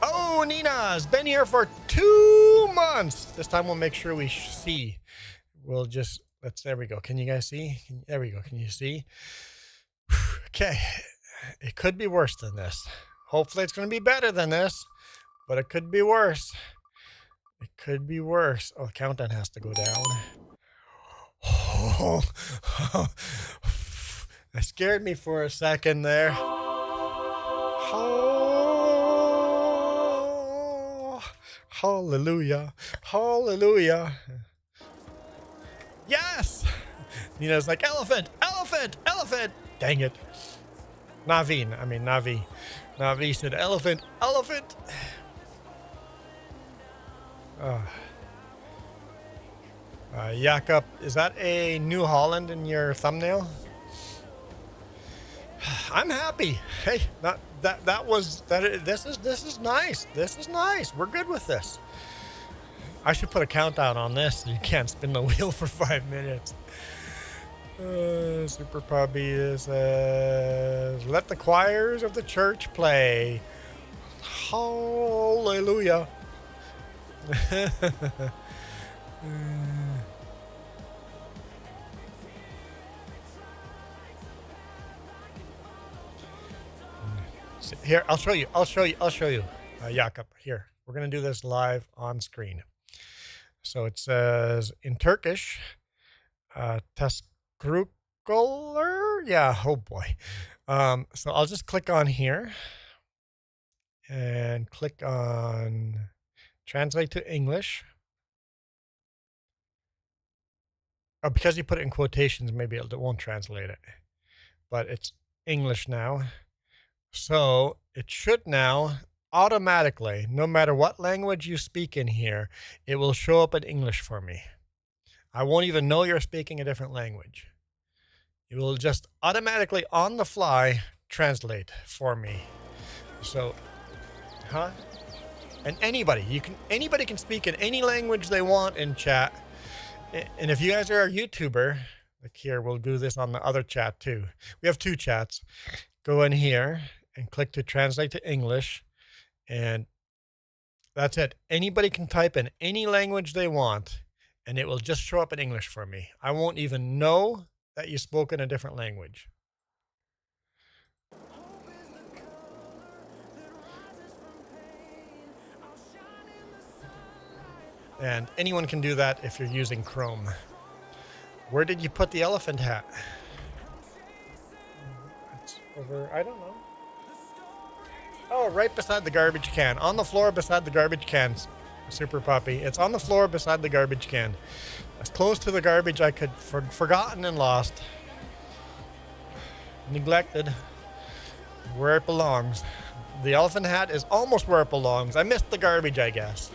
Oh, Nina's been here for 2 months. This time we'll make sure we see. We'll just, there we go. Can you guys see? There we go. Can you see? Okay. It could be worse than this. Hopefully it's going to be better than this, but it could be worse. It could be worse. Oh, the countdown has to go down. Oh, that scared me for a second there. Oh, hallelujah. Hallelujah. Yes! Nina's like, elephant, elephant, elephant. Dang it. Navi. Navi said elephant, elephant. Jakob, is that a New Holland in your thumbnail? I'm happy. Hey, this is nice. This is nice. We're good with this. I should put a countdown on this so you can't spin the wheel for 5 minutes. Super Puppy says, let the choirs of the church play. Hallelujah. Here, I'll show you. Jakob, here. We're going to do this live on screen. So it says in Turkish, Teskrukolar. Yeah, oh boy. So I'll just click on here and click on translate to English. Oh, because you put it in quotations, maybe it won't translate it. But it's English now. So it should now automatically, no matter what language you speak in here, it will show up in English for me. I won't even know you're speaking a different language. It will just automatically on the fly translate for me. So, and anybody can speak in any language they want in chat. And if you guys are a YouTuber, like here, we'll do this on the other chat too. We have 2 chats. Go in here and click to translate to English. And that's it. Anybody can type in any language they want, and it will just show up in English for me. I won't even know that you spoke in a different language. And anyone can do that if you're using Chrome. Where did you put the elephant hat? It's over, I don't know. Oh, right beside the garbage can. On the floor beside the garbage can. Super puppy. It's on the floor beside the garbage can. As close to the garbage I could, forgotten and lost. Neglected. Where it belongs. The elephant hat is almost where it belongs. I missed the garbage, I guess.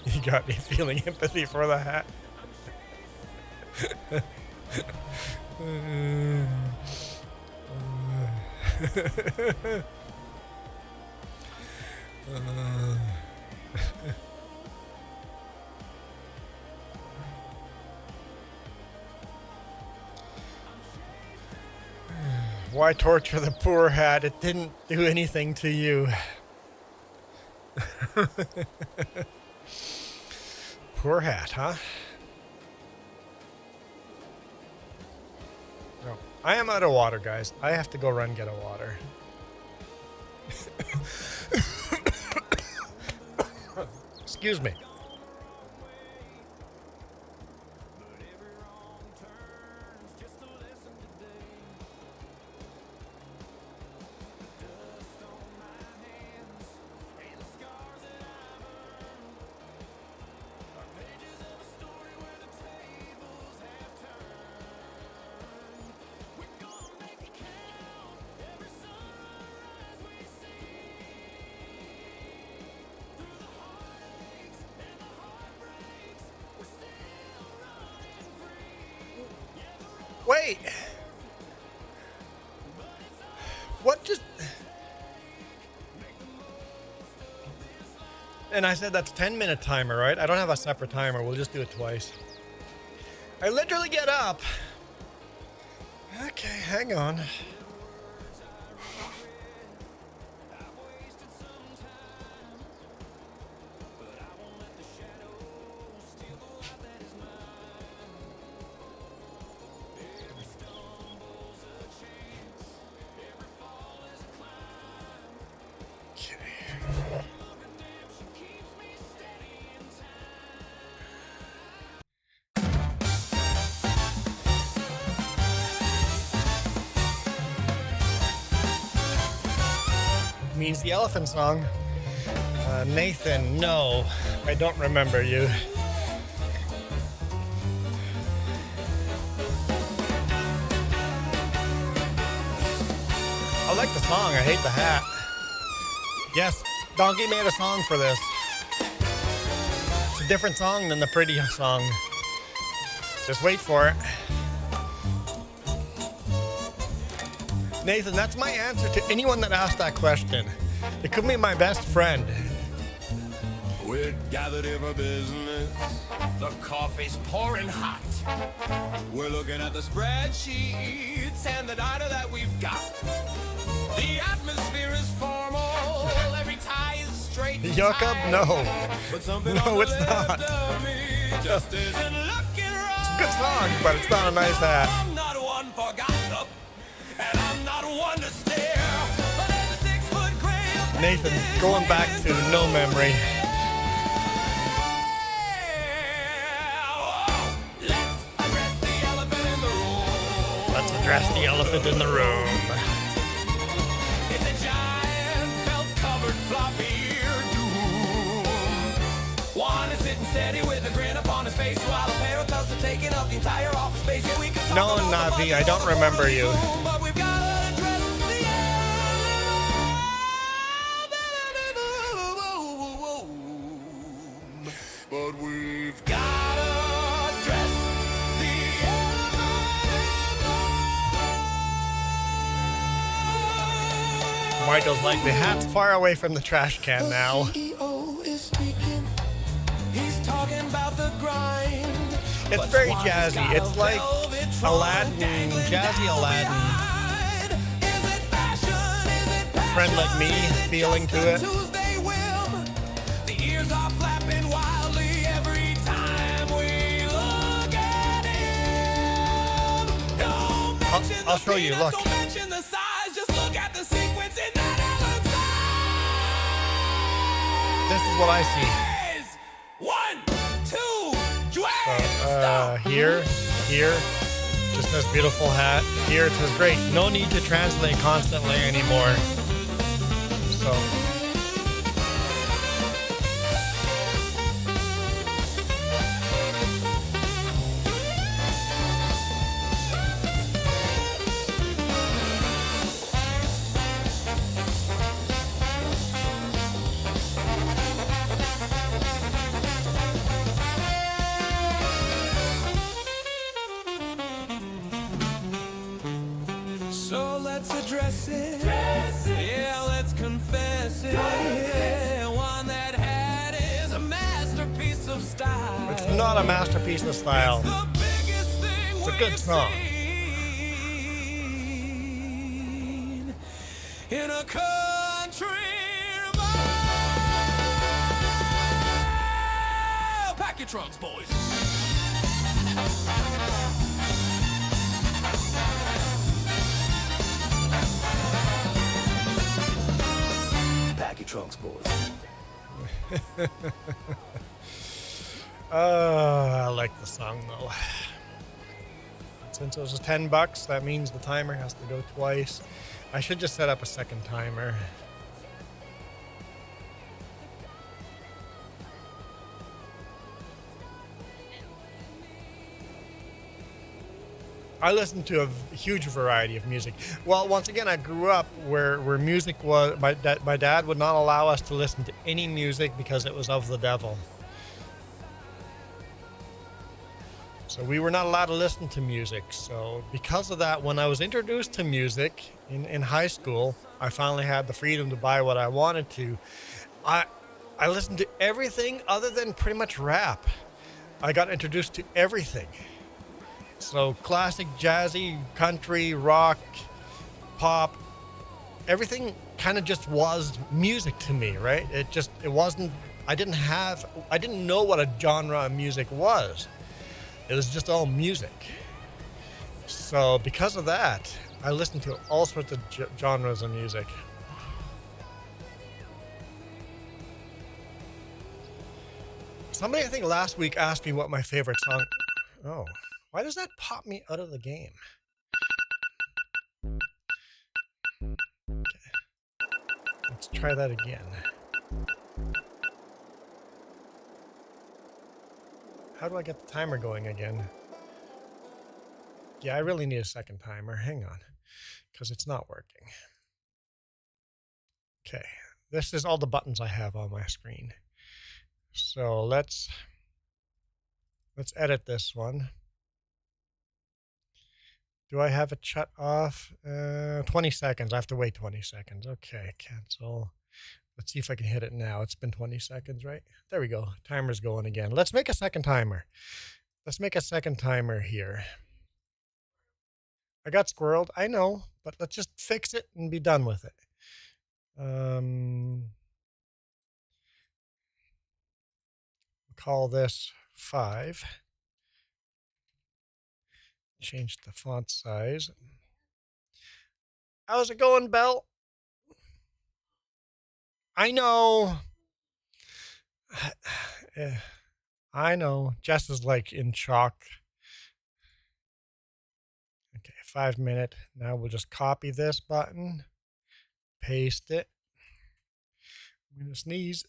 You got me feeling empathy for the hat. Why torture the poor hat? It didn't do anything to you. Poor hat, huh? No, I am out of water, guys. I have to go run get a water. Excuse me. Wait. What just... And I said that's 10-minute timer, right? I don't have a separate timer. We'll just do it twice. I literally get up. Okay, hang on. Means the elephant song. Nathan, no, I don't remember you. I like the song, I hate the hat. Yes, Donkey made a song for this. It's a different song than the pretty song. Just wait for it. Nathan, that's my answer to anyone that asked that question. It could be my best friend. We're gathered here for business. The coffee's pouring hot. We're looking at the spreadsheets and the data that we've got. The atmosphere is formal. Every tie is straight. Jakob, no. But something No, it's not. Just isn't looking right. It's a good song, but it's not a nice hat. I'm not one for gossip. And I'm not one to stare, but there's a 6-foot gray. Nathan, going back to no memory. Let's address the elephant in the room. Let's address the elephant in the room. It's a giant felt-covered floppy-eared doom. Juan is sitting steady with a grin upon his face while a pair of thugs are taking up the entire office space. Yeah, we can talk No, about Navi, I don't remember you. but we've got to address the elephant. But we've got to address the elephant. Michael's like, the hat's far away from the trash can now. CEO is speaking. He's talking about the grind. It's very jazzy. It's like Aladdin, jazzy Aladdin. Friend like me feeling to it. The ears are flapping wildly every time we look at him. Don't mention I'll show you, look. Don't mention the size, just look at the sequence in that This is what I see. 1, 2, Here, just this beautiful hat. Here it says great. No need to translate constantly anymore. So. So let's address it. Yeah, let's confess it. Yeah, one that had is a masterpiece of style. It's not a masterpiece of style. It's the biggest thing It's a good song. In a country mile. Pack your trunks, boys. Pack your trunks, boys. I like the song though. Since it was $10, that means the timer has to go twice. I should just set up a second timer. I listen to a huge variety of music. Well, once again, I grew up where music was. My dad would not allow us to listen to any music because it was of the devil. So we were not allowed to listen to music. So because of that, when I was introduced to music in high school, I finally had the freedom to buy what I wanted to. I listened to everything other than pretty much rap. I got introduced to everything. So classic, jazzy, country, rock, pop, everything kind of just was music to me, right? It wasn't, I didn't know what a genre of music was. It was just all music. So because of that, I listened to all sorts of genres of music. Somebody, I think last week, asked me what my favorite song. Oh, why does that pop me out of the game? Okay. Let's try that again. How do I get the timer going again? Yeah, I really need a second timer. Hang on, because it's not working. Okay, this is all the buttons I have on my screen. So let's edit this one. Do I have it shut off? 20 seconds. I have to wait 20 seconds. Okay, cancel. Let's see if I can hit it now. It's been 20 seconds, right? There we go. Timer's going again. Let's make a second timer. Let's make a second timer here. I got squirreled. I know, but let's just fix it and be done with it. Call this 5. Change the font size. How's it going, Belle? I know. I know. Jess is like in shock. Okay, 5 minute. Now we'll just copy this button, paste it. I'm gonna sneeze.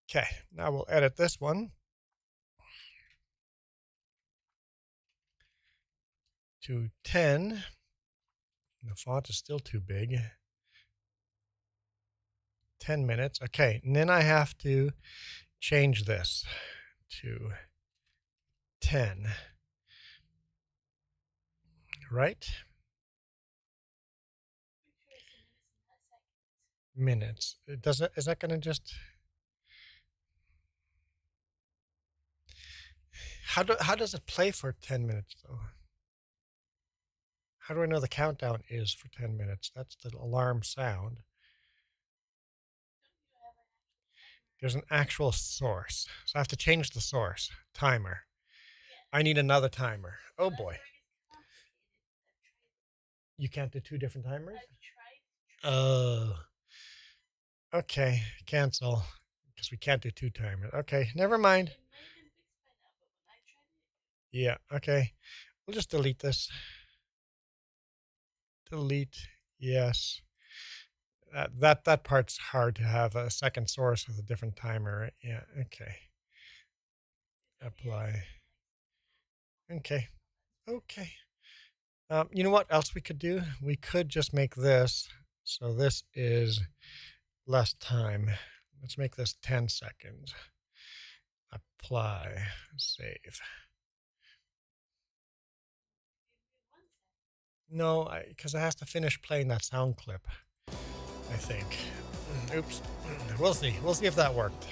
Okay, now we'll edit this one to 10. The font is still too big. 10 minutes. Okay, and then I have to change this to 10. Right? Minutes. Is that going to just... How does it play for 10 minutes though? How do I know the countdown is for 10 minutes? That's the alarm sound. There's an actual source. So I have to change the source. Timer. I need another timer. Oh boy. You can't do two different timers? Okay. Cancel. Because we can't do two timers. Okay. Never mind. Yeah. Okay. We'll just delete this. Delete. Yes. That part's hard to have a second source with a different timer. Right? Yeah. Okay. Apply. Okay. Okay. You know what else we could do? We could just make this. So this is less time. Let's make this 10 seconds. Apply. Save. No, because it has to finish playing that sound clip, I think. Oops. We'll see. We'll see if that worked.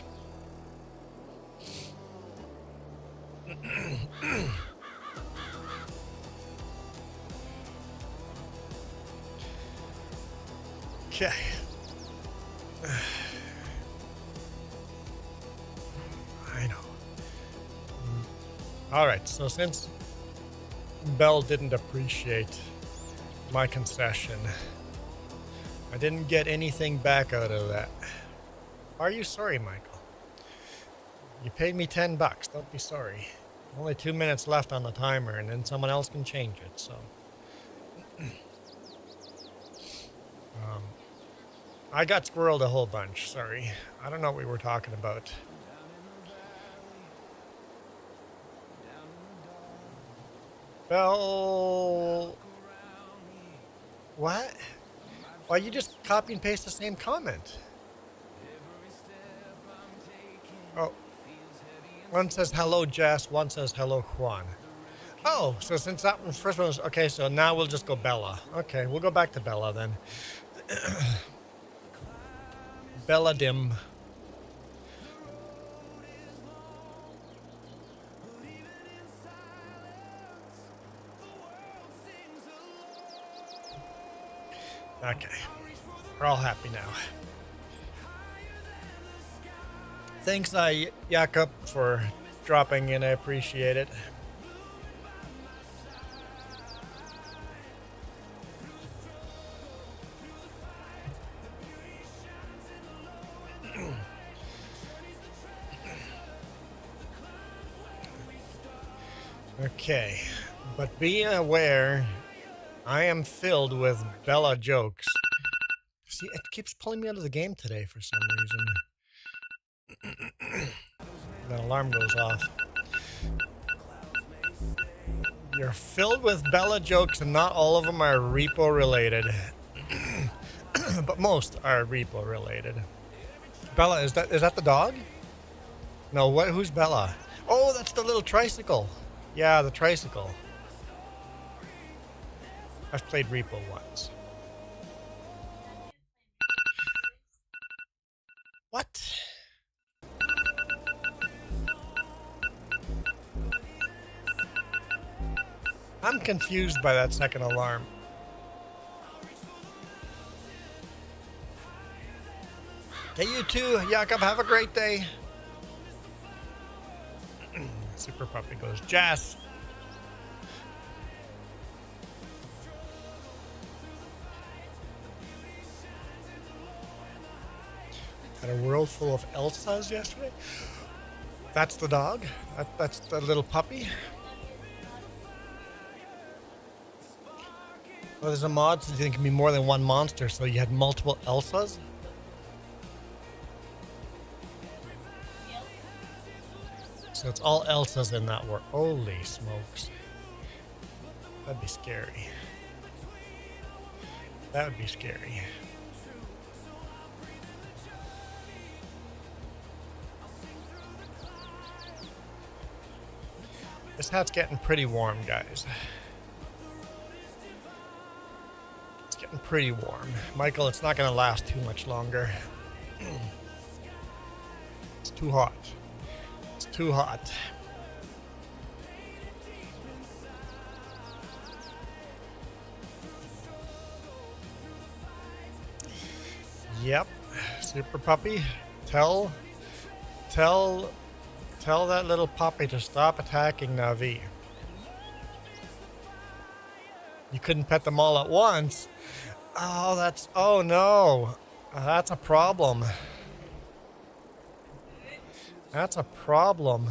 Okay. I know. All right. So since Bell didn't appreciate my concession, I didn't get anything back out of that. Are you sorry, Michael? You paid me $10. Don't be sorry. Only 2 minutes left on the timer, and then someone else can change it. So, I got squirreled a whole bunch. Sorry, I don't know what we were talking about. Well, what? Why you just copy and paste the same comment? Oh, one says hello, Jess. One says hello, Juan. Oh, so since that one, first one was okay, so now we'll just go Bella. Okay, we'll go back to Bella then. Bella Dim. Okay, we're all happy now. Thanks, Jakob, for dropping in. I appreciate it. Okay, but be aware, I am filled with Bella jokes. See, it keeps pulling me out of the game today for some reason. The alarm goes off. You're filled with Bella jokes, and not all of them are repo related. But most are repo related. Bella, is that the dog? No, what? Who's Bella? Oh, that's the little tricycle. Yeah, the tricycle. I've played repo once. What? I'm confused by that second alarm. Hey, you too, Jakob. Have a great day. Super Puppy goes, Jess. Had a world full of Elsas yesterday. That's the dog. That's the little puppy. Well, there's a mod so there can be more than one monster, so you had multiple Elsas. So it's all Elsas in that world. Holy smokes. That'd be scary. That would be scary. This hat's getting pretty warm, guys. It's getting pretty warm. Michael, it's not going to last too much longer. It's too hot. It's too hot. Yep. Super puppy. Tell that little puppy to stop attacking Navi. You couldn't pet them all at once. Oh no. That's a problem. That's a problem.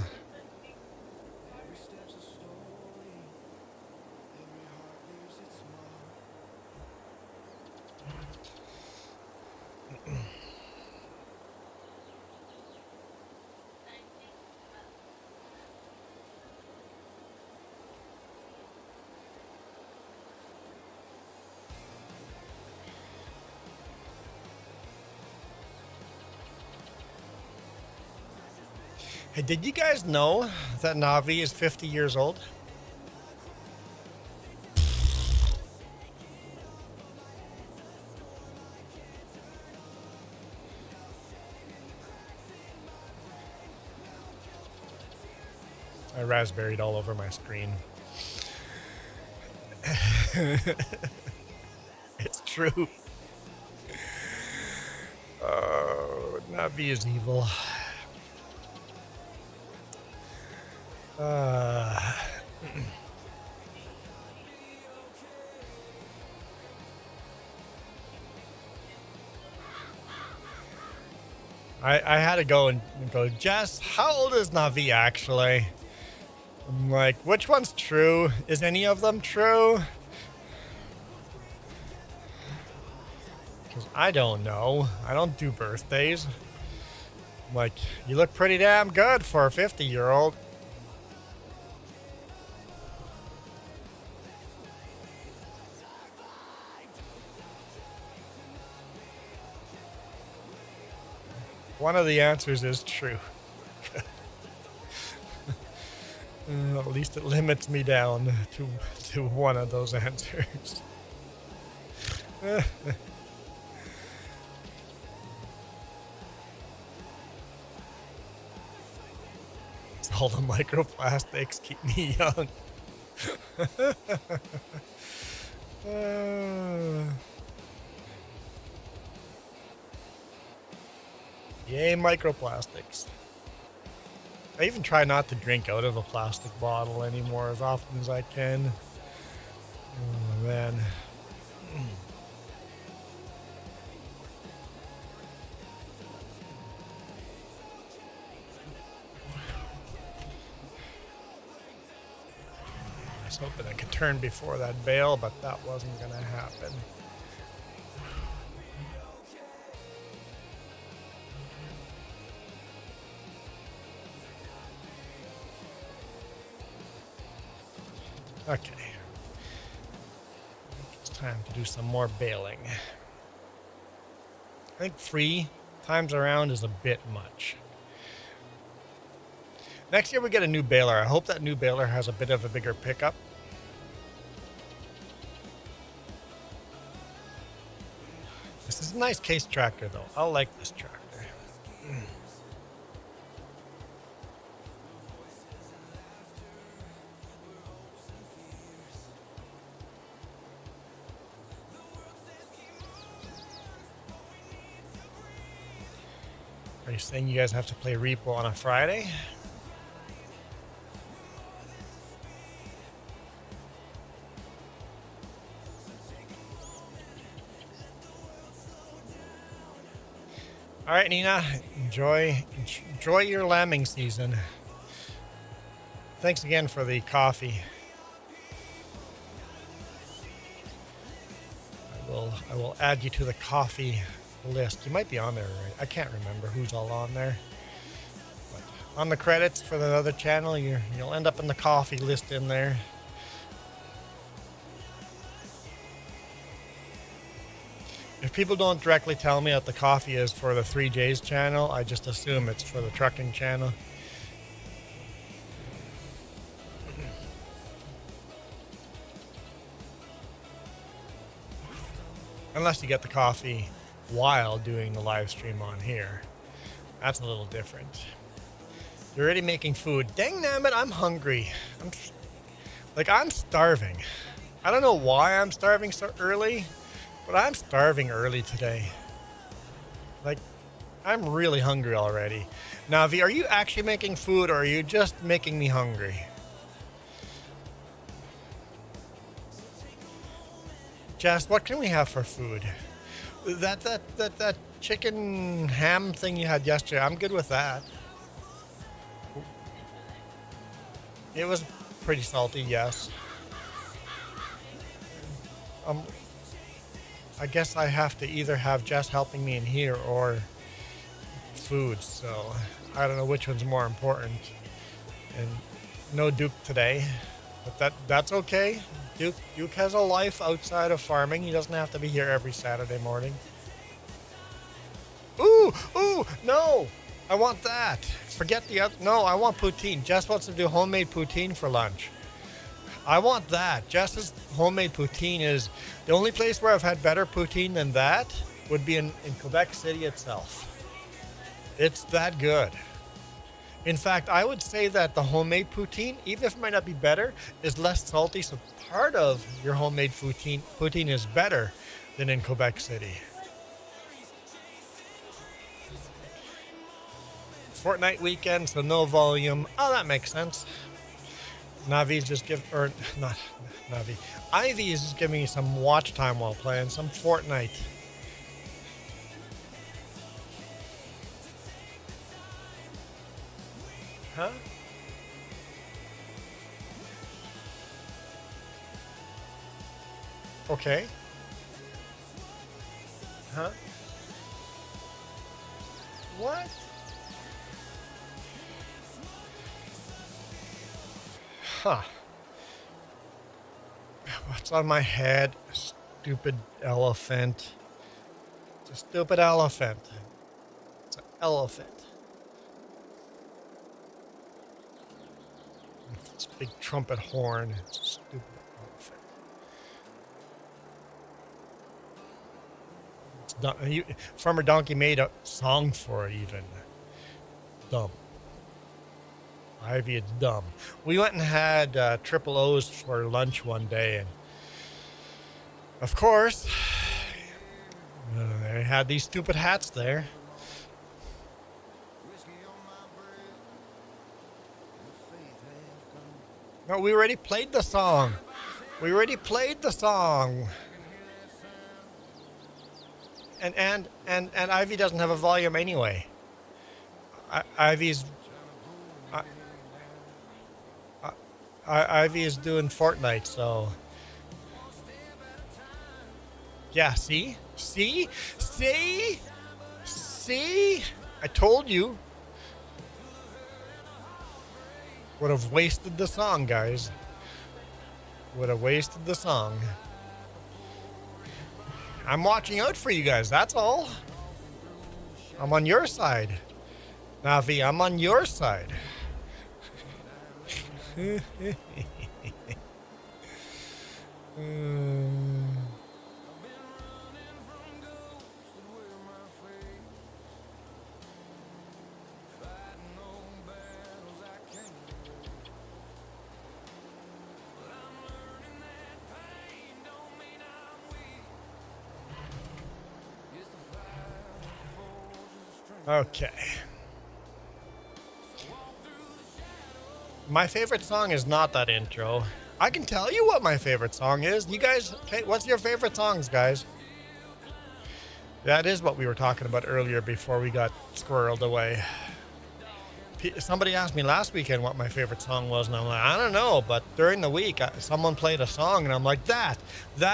Hey, did you guys know that Navi is 50 years old? I raspberried all over my screen. It's true. Oh, Navi is evil. I had to go and go, Jess, how old is Navi actually? I'm like, which one's true? Is any of them true? Because I don't know. I don't do birthdays. I'm like, you look pretty damn good for a 50-year-old. One of the answers is true. At least it limits me down to one of those answers. All the microplastics keep me young. Yay, microplastics. I even try not to drink out of a plastic bottle anymore as often as I can. Oh, man. I was hoping I could turn before that bale, but that wasn't going to happen. Okay. It's time to do some more baling. I think 3 times around is a bit much. Next year we get a new baler. I hope that new baler has a bit of a bigger pickup. This is a nice case tractor though. I like this tractor. Are you saying you guys have to play Repo on a Friday? All right, Nina, enjoy your lambing season. Thanks again for the coffee. I will add you to the coffee list. You might be on there, right? I can't remember who's all on there. But on the credits for the other channel, you'll end up in the coffee list in there. If people don't directly tell me that the coffee is for the 3J's channel, I just assume it's for the trucking channel. Unless you get the coffee while doing the live stream on here. That's a little different. You're already making food. Dang nabbit, I'm hungry. I'm starving. I don't know why I'm starving so early, but I'm starving early today. Like, I'm really hungry already. Navi, are you actually making food or are you just making me hungry? Jess, what can we have for food? That chicken ham thing you had yesterday, I'm good with that. It was pretty salty, yes. I guess I have to either have Jess helping me in here or food, so I don't know which one's more important. And no Duke today, but that's okay. Duke has a life outside of farming. He doesn't have to be here every Saturday morning. Ooh, no! I want that. Forget the other. No, I want poutine. Jess wants to do homemade poutine for lunch. I want that. Jess's homemade poutine is the only place where I've had better poutine than that would be in Quebec City itself. It's that good. In fact, I would say that the homemade poutine, even if it might not be better, is less salty. So part of your homemade poutine is better than in Quebec City. Fortnite weekend, so no volume. Oh, that makes sense. Navi's just not Navi. Ivy is just giving me some watch time while playing some Fortnite. Huh? Okay. Huh? What? Huh. What's on my head? Stupid elephant. It's a stupid elephant. It's an elephant. It's a big trumpet horn. It's a stupid elephant. Farmer Donkey made a song for it even. Dumb. Ivy, it's dumb. We went and had triple O's for lunch one day, and of course, they had these stupid hats there. No, we already played the song. We already played the song. And Ivy doesn't have a volume anyway. Ivy is doing Fortnite, so yeah. See, I told you. Would have wasted the song, guys. Would have wasted the song. I'm watching out for you guys, that's all. I'm on your side. Navi, I'm on your side. Okay. My favorite song is not that intro. I can tell you what my favorite song is. You guys, okay, what's your favorite songs, guys? That is what we were talking about earlier before we got squirreled away. Somebody asked me last weekend what my favorite song was, and I'm like, I don't know, but during the week, someone played a song, and I'm like, that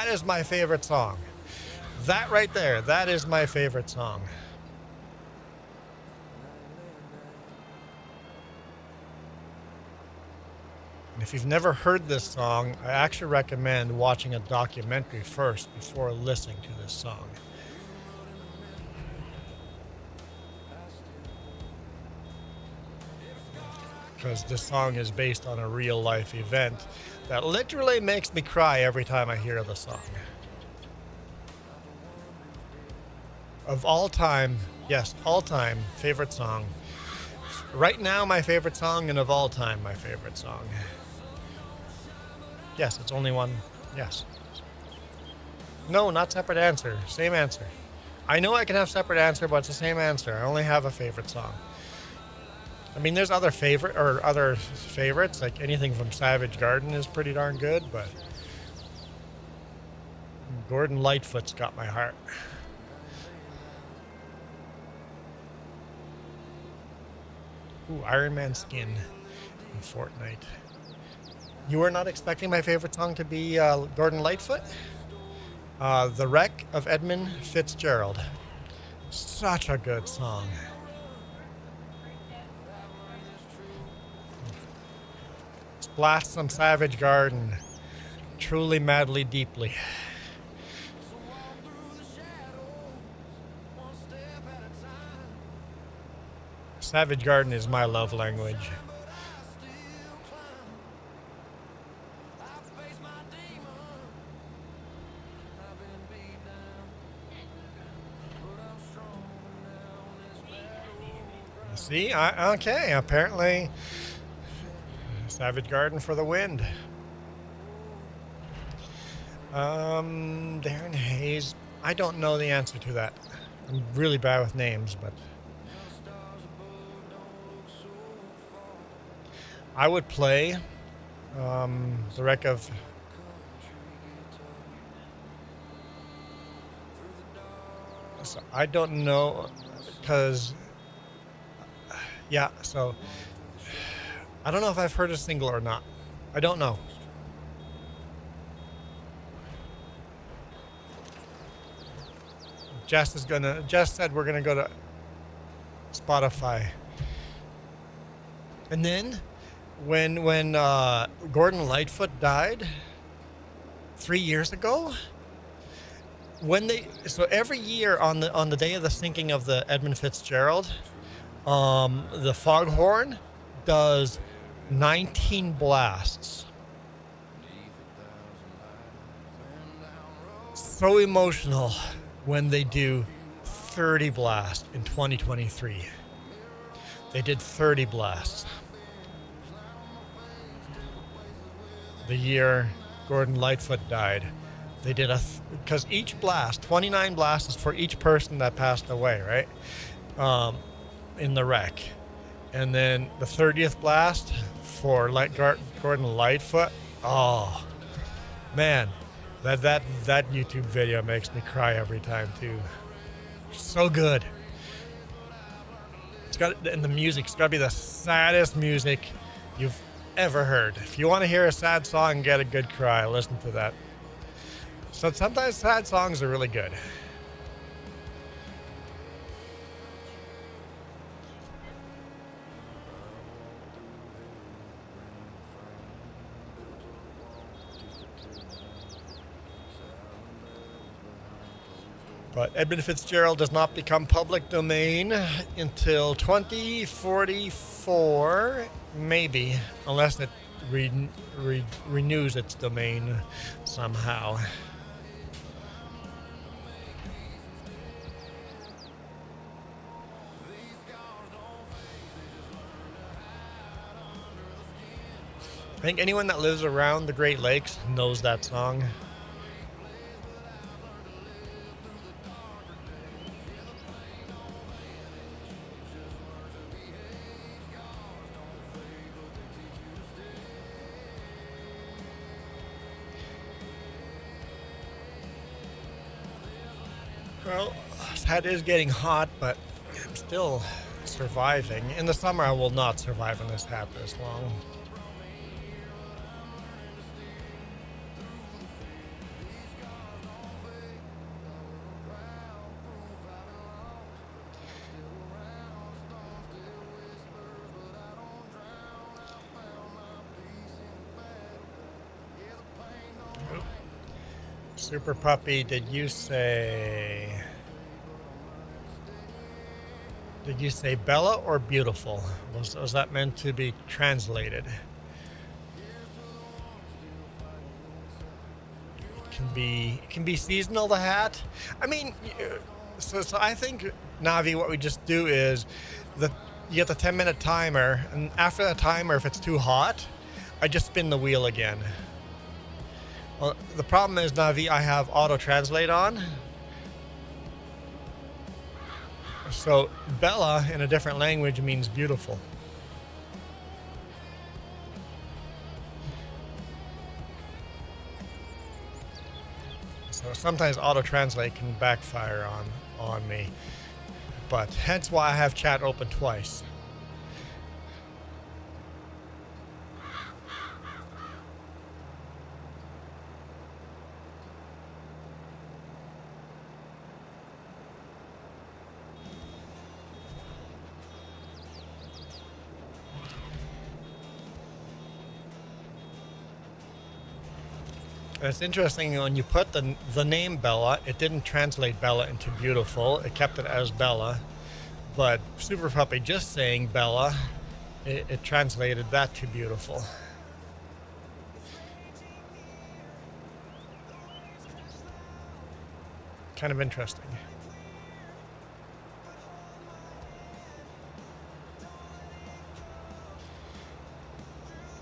is my favorite song. That right there, that is my favorite song. And if you've never heard this song, I actually recommend watching a documentary first before listening to this song. Because this song is based on a real life event that literally makes me cry every time I hear the song. Of all time, yes, all time favorite song. Right now, my favorite song, and of all time, my favorite song. Yes, it's only one. Yes. No, not separate answer. Same answer. I know I can have separate answer, but it's the same answer. I only have a favorite song. I mean, there's other favorites, like anything from Savage Garden is pretty darn good, but Gordon Lightfoot's got my heart. Ooh, Iron Man skin in Fortnite. You were not expecting my favorite song to be Gordon Lightfoot? The Wreck of Edmund Fitzgerald. Such a good song. Let's blast some Savage Garden. Truly, madly, deeply. Savage Garden is my love language. See, okay, apparently Savage Garden for the win. Darren Hayes, I don't know the answer to that. I'm really bad with names, but I would play The Wreck of... So I don't know, because... Yeah, so I don't know if I've heard a single or not. I don't know. Jess said we're gonna go to Spotify. And then when Gordon Lightfoot died 3 years ago, so every year on the day of the sinking of the Edmund Fitzgerald, the foghorn does 19 blasts. So emotional when they do 30 blasts in 2023. They did 30 blasts. The year Gordon Lightfoot died, they did because each blast, 29 blasts is for each person that passed away, right? In the wreck. And then the 30th blast for Gordon Lightfoot. Oh man, that YouTube video makes me cry every time too. So good. And the music's got to be the saddest music you've ever heard. If you want to hear a sad song and get a good cry, listen to that. So sometimes sad songs are really good. But Edmund Fitzgerald does not become public domain until 2044, maybe, unless it renews its domain somehow. I think anyone that lives around the Great Lakes knows that song. Well, this hat is getting hot, but I'm still surviving. In the summer, I will not survive in this hat this long. Super Puppy, did you say Bella or beautiful? Was that meant to be translated? It can be seasonal, the hat. I mean, so I think, Navi, what we just do is you get the 10-minute timer, and after that timer, if it's too hot, I just spin the wheel again. Well, the problem is, Navi, I have auto translate on. So Bella in a different language means beautiful. So sometimes auto-translate can backfire on me. But hence why I have chat open twice. It's interesting when you put the name Bella, it didn't translate Bella into beautiful. It kept it as Bella. But Super Puppy just saying Bella, it translated that to beautiful. Kind of interesting.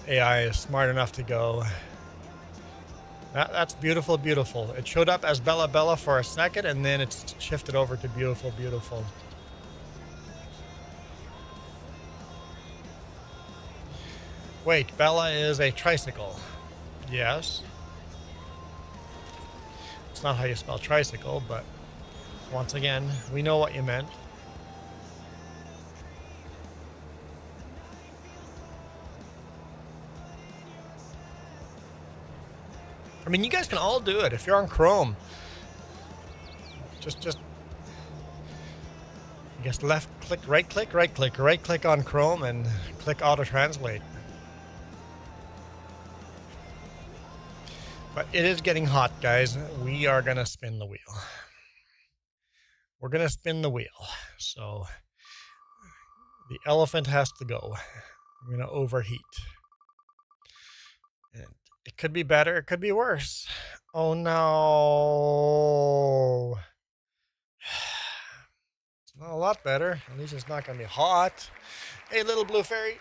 AI is smart enough to go, that's beautiful, beautiful. It showed up as Bella Bella for a second, and then it's shifted over to beautiful, beautiful. Wait, Bella is a tricycle. Yes. It's not how you spell tricycle, but once again, we know what you meant. I mean, you guys can all do it if you're on Chrome. Just I guess left click, right click on Chrome and click auto translate. But it is getting hot, guys. We are gonna spin the wheel. We're gonna spin the wheel. So the elephant has to go. We're gonna overheat. And it could be better, it could be worse. Oh no. It's not a lot better. At least it's not gonna be hot. Hey, little blue fairy.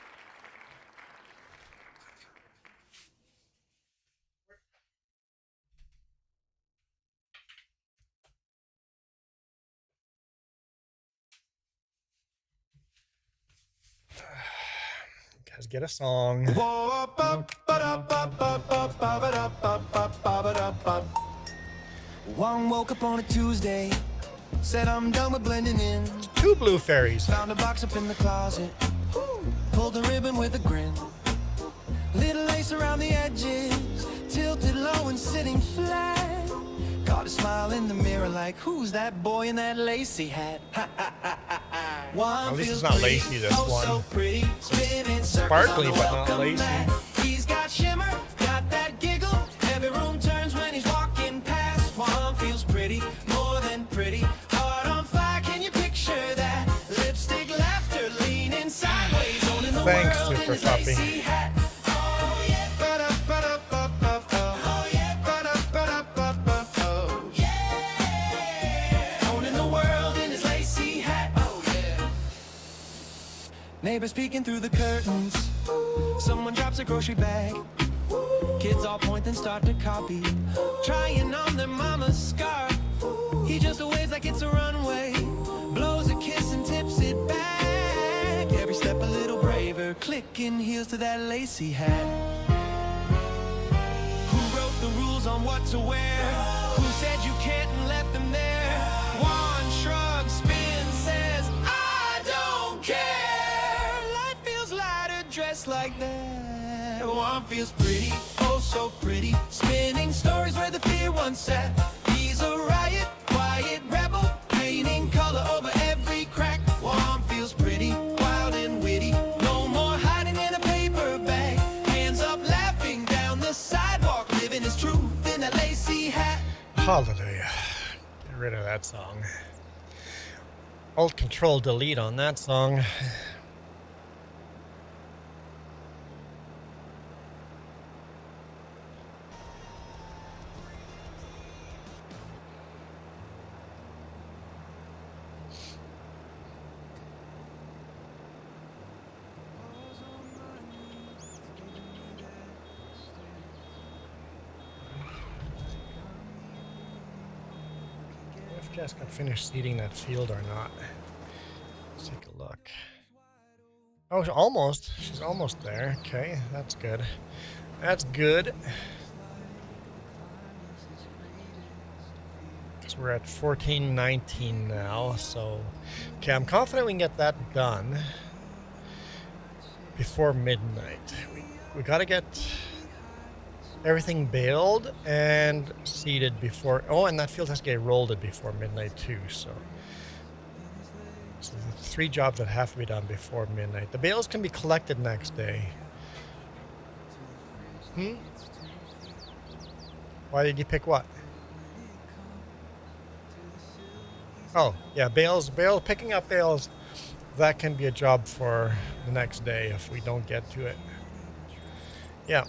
Guys, get a song. Juan woke up on a Tuesday, said I'm done with blending in. Two blue fairies. Found a box up in the closet, pulled the ribbon with a grin. Little lace around the edges, tilted low and sitting flat. Caught a smile in the mirror like, who's that boy in that lacy hat? At least it's not lacy, this one. So pretty, Sparkly, but not lacy. He's got shimmer, got that giggle. Every room turns when he's walking past. Juan feels pretty, more than pretty. Heart on fire, can you picture that? Lipstick, laughter, leaning sideways, owning the Thanks, world in Super his Puppy. lacy hat. Oh yeah, oh yeah, owning the world in his lacy hat. Oh yeah. Neighbors peeking through the curtains. Someone drops a grocery bag. Kids all point and start to copy, trying on their mama's scarf. He just waves like it's a runway, blows a kiss and tips it back. Every step a little braver, clicking heels to that lacy hat. Who wrote the rules on what to wear? Who said you can't and left them there? One shrug, spin, says, I don't care. Life feels lighter dressed like that. One feels pretty, oh so pretty, spinning stories where the fear once sat. He's a riot, quiet rebel, painting color over every crack. One feels pretty, wild and witty, no more hiding in a paper bag. Hands up, laughing down the sidewalk, living his truth in a lacy hat. Hallelujah. Get rid of that song. Alt Control Delete on that song. If Jess got finished seeding that field or not. Oh, almost. She's almost there. Okay, that's good. That's good. So we're at 14:19 now. So, okay, I'm confident we can get that done before midnight. We got to get everything baled and seeded before. Oh, and that field has to get rolled before midnight too. So the 3 jobs that have to be done before midnight. The bales can be collected next day. Why did you pick what? Oh, yeah, picking up bales. That can be a job for the next day if we don't get to it. Yeah.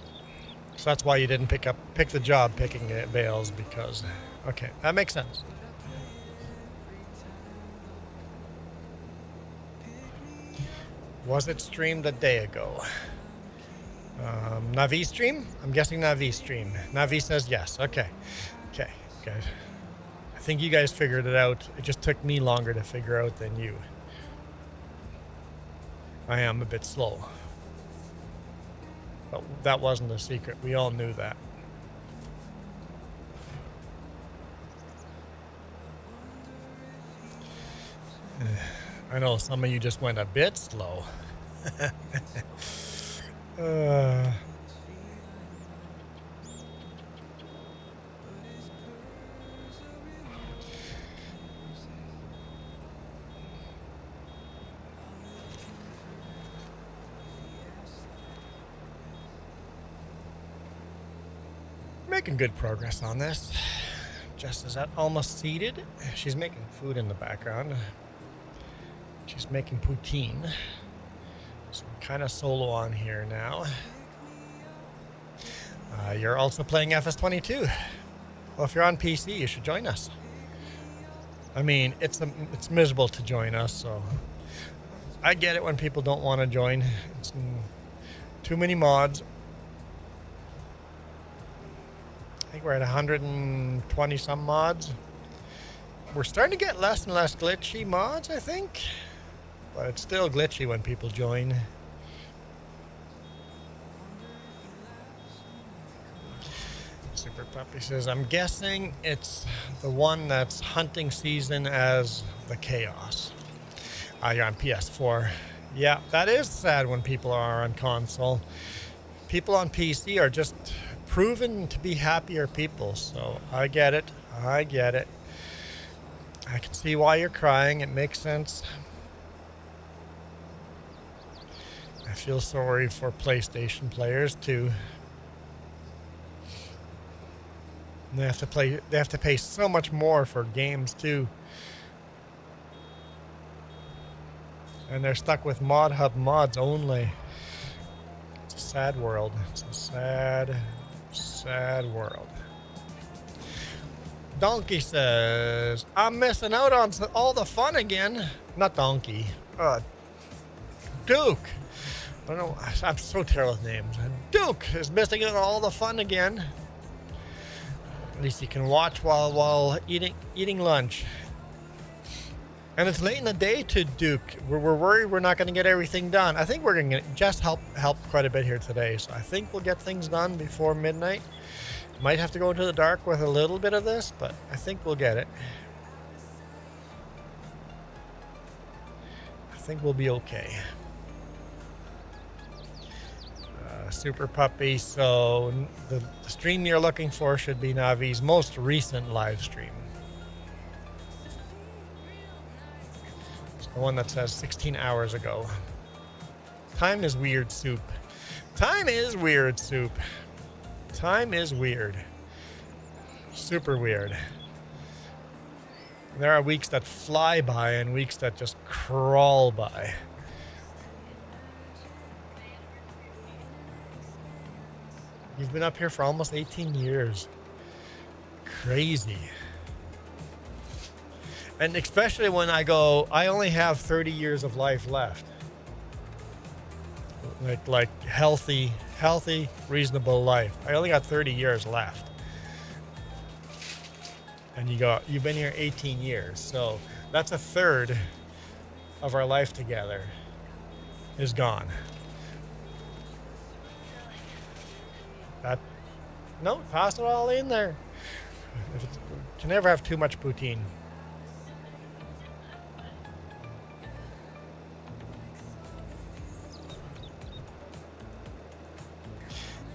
So that's why you didn't pick the job picking bales, because, okay, that makes sense. Was it streamed a day ago? Navi stream? I'm guessing Navi stream. Navi says yes. Okay. Okay, good. I think you guys figured it out. It just took me longer to figure out than you. I am a bit slow. But that wasn't a secret. We all knew that. I know some of you just went a bit slow. Making good progress on this. Jess is almost seated. She's making food in the background. She's making poutine. So I'm kind of solo on here now. You're also playing FS22. Well, if you're on PC, you should join us. I mean, it's miserable to join us, so I get it when people don't want to join. It's too many mods. I think we're at 120 some mods. We're starting to get less and less glitchy mods, I think. But it's still glitchy when people join. Super Puppy says, I'm guessing it's the one that's hunting season as the Chaos. You're on PS4. Yeah, that is sad when people are on console. People on PC are just proven to be happier people, so I get it. I get it. I can see why you're crying. It makes sense. I feel sorry for PlayStation players too. And they have to pay so much more for games too. And they're stuck with Mod Hub mods only. It's a sad world. It's a sad, sad world. Donkey says, I'm missing out on all the fun again. Not Donkey. Duke. I don't know. I'm so terrible with names. Duke is missing out on all the fun again. At least you can watch while eating lunch. And it's late in the day to Duke. We're worried we're not going to get everything done. I think we're going to just help quite a bit here today. So I think we'll get things done before midnight. Might have to go into the dark with a little bit of this, but I think we'll get it. I think we'll be okay. Super Puppy, so the stream you're looking for should be Navi's most recent live stream. It's the one that says 16 hours ago. Time is weird, Soup. Time is weird, Soup. Time is weird. Super weird. There are weeks that fly by and weeks that just crawl by. You've been up here for almost 18 years. Crazy. And especially when I go, I only have 30 years of life left. Like healthy, reasonable life. I only got 30 years left. And you've been here 18 years. So that's a third of our life together. is gone. That, no, toss it all in there. You can never have too much poutine.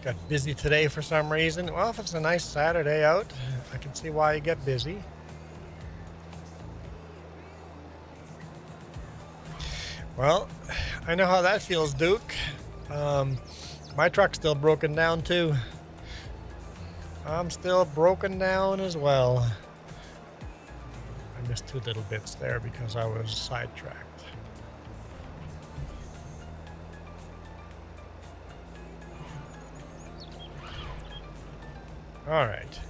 Got busy today for some reason. Well, if it's a nice Saturday out, I can see why you get busy. Well, I know how that feels, Duke. My truck's still broken down too. I'm still broken down as well. I missed 2 little bits there because I was sidetracked. All right.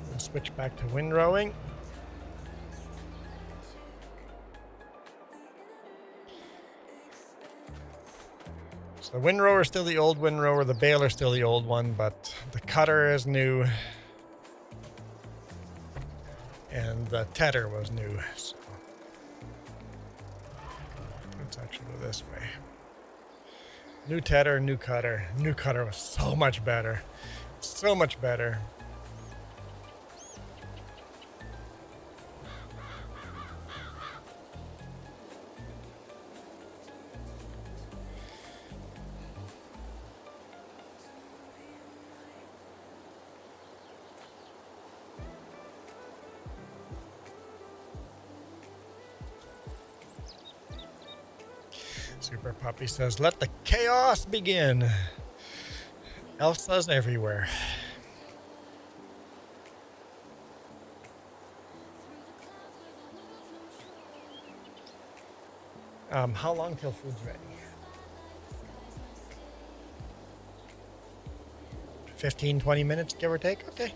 We'll switch back to windrowing. So the windrower is still the old windrower, the baler is still the old one, but the cutter is new. And the tedder was new. So let's actually go this way. New tedder, new cutter. New cutter was so much better. So much better. Super Puppy says, let the chaos begin. Elsa's everywhere. How long till food's ready? 15, 20 minutes, give or take? Okay.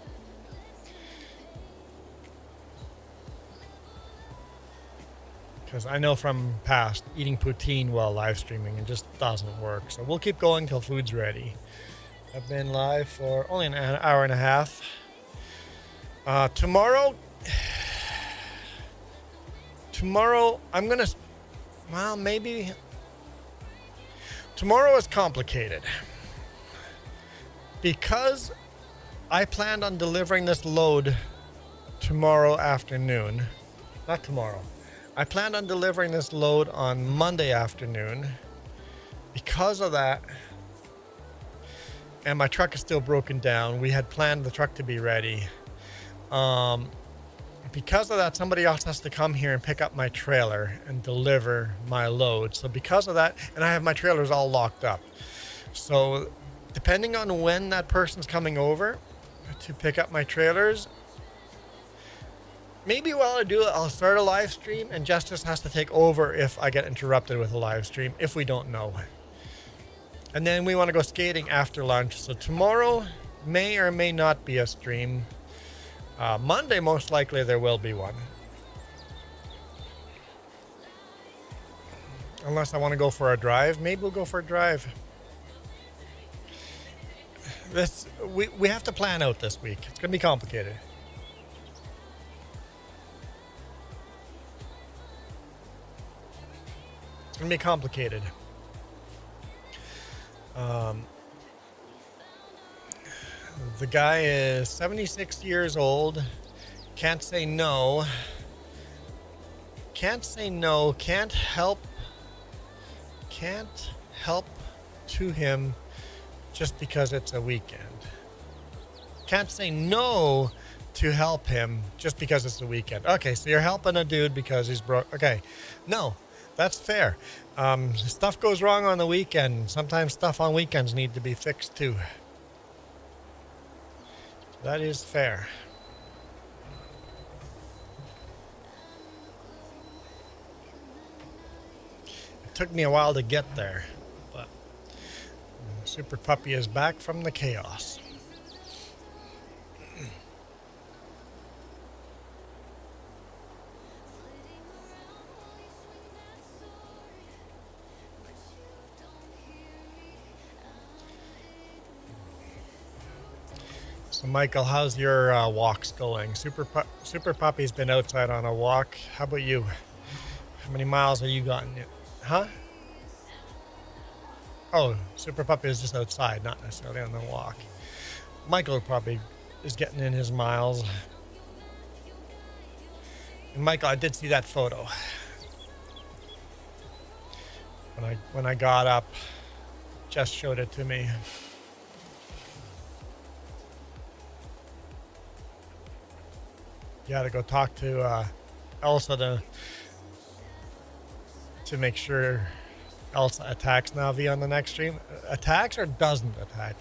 Because I know from past, eating poutine while live streaming, it just doesn't work. So we'll keep going till food's ready. I've been live for only an hour and a half. Tomorrow I'm gonna, well, maybe. Tomorrow is complicated because I planned on delivering this load tomorrow afternoon. Not tomorrow. I planned on delivering this load on Monday afternoon. Because of that, and my truck is still broken down, we had planned the truck to be ready. Because of that, somebody else has to come here and pick up my trailer and deliver my load. So because of that, and I have my trailers all locked up. So depending on when that person's coming over to pick up my trailers, maybe while I do it, I'll start a live stream and Justice has to take over if I get interrupted with a live stream, if we don't know. And then we want to go skating after lunch. So tomorrow may or may not be a stream. Monday, most likely there will be one. Unless I want to go for a drive. Maybe we'll go for a drive. We have to plan out this week. It's going to be complicated. It's going to be complicated. The guy is 76 years old. Can't say no. Can't say no. Can't help to him just because it's a weekend. Can't say no to help him just because it's a weekend. Okay, so you're helping a dude because he's broke. Okay, no, that's fair. Stuff goes wrong on the weekend. Sometimes stuff on weekends need to be fixed too. That is fair. It took me a while to get there, but Super Puppy is back from the chaos. So Michael, how's your walks going? Super Puppy's been outside on a walk. How about you? How many miles have you gotten? Huh? Oh, Super Puppy is just outside, not necessarily on the walk. Michael probably is getting in his miles. And Michael, I did see that photo. When I got up, Jess showed it to me. You had to go talk to Elsa to make sure Elsa attacks Navi on the next stream. Attacks or doesn't attack?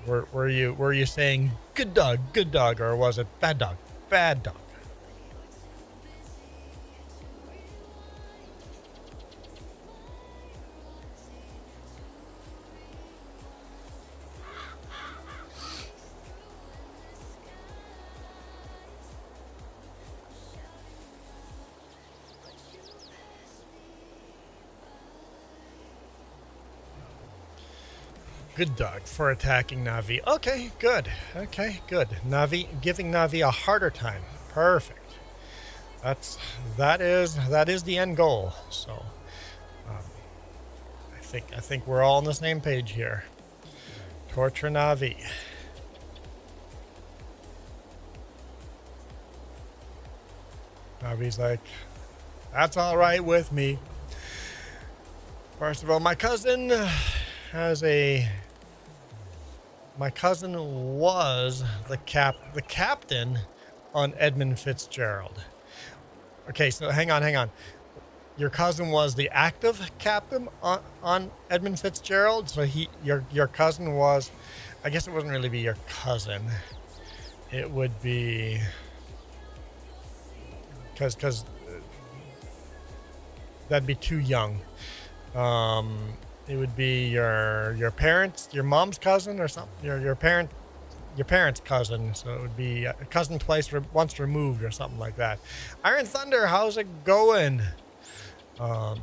Were you saying good dog, or was it bad dog, bad dog? Good dog for attacking Navi. Okay, good. Okay, good. Navi, giving Navi a harder time. Perfect. That is the end goal. So, I think we're all on the same page here. Torture Navi. Navi's like, that's all right with me. First of all, my cousin was the captain on Edmund Fitzgerald. Okay, so hang on. Your cousin was the active captain on Edmund Fitzgerald. So your cousin was, I guess it wouldn't really be your cousin. It would be because that'd be too young. It would be your parents, your mom's cousin, or something. Your parents' cousin. So it would be a cousin once removed, or something like that. Iron Thunder, how's it going? And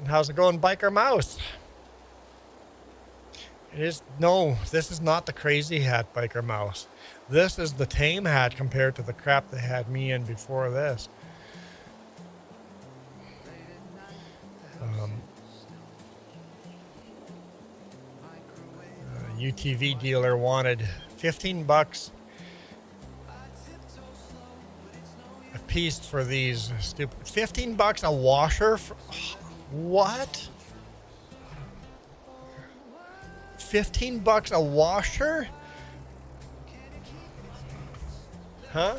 how's it going, Biker Mouse? This is not the crazy hat, Biker Mouse. This is the tame hat compared to the crap they had me in before this. UTV dealer wanted $15 a piece for these stupid. $15 a washer? What? $15 a washer? Huh?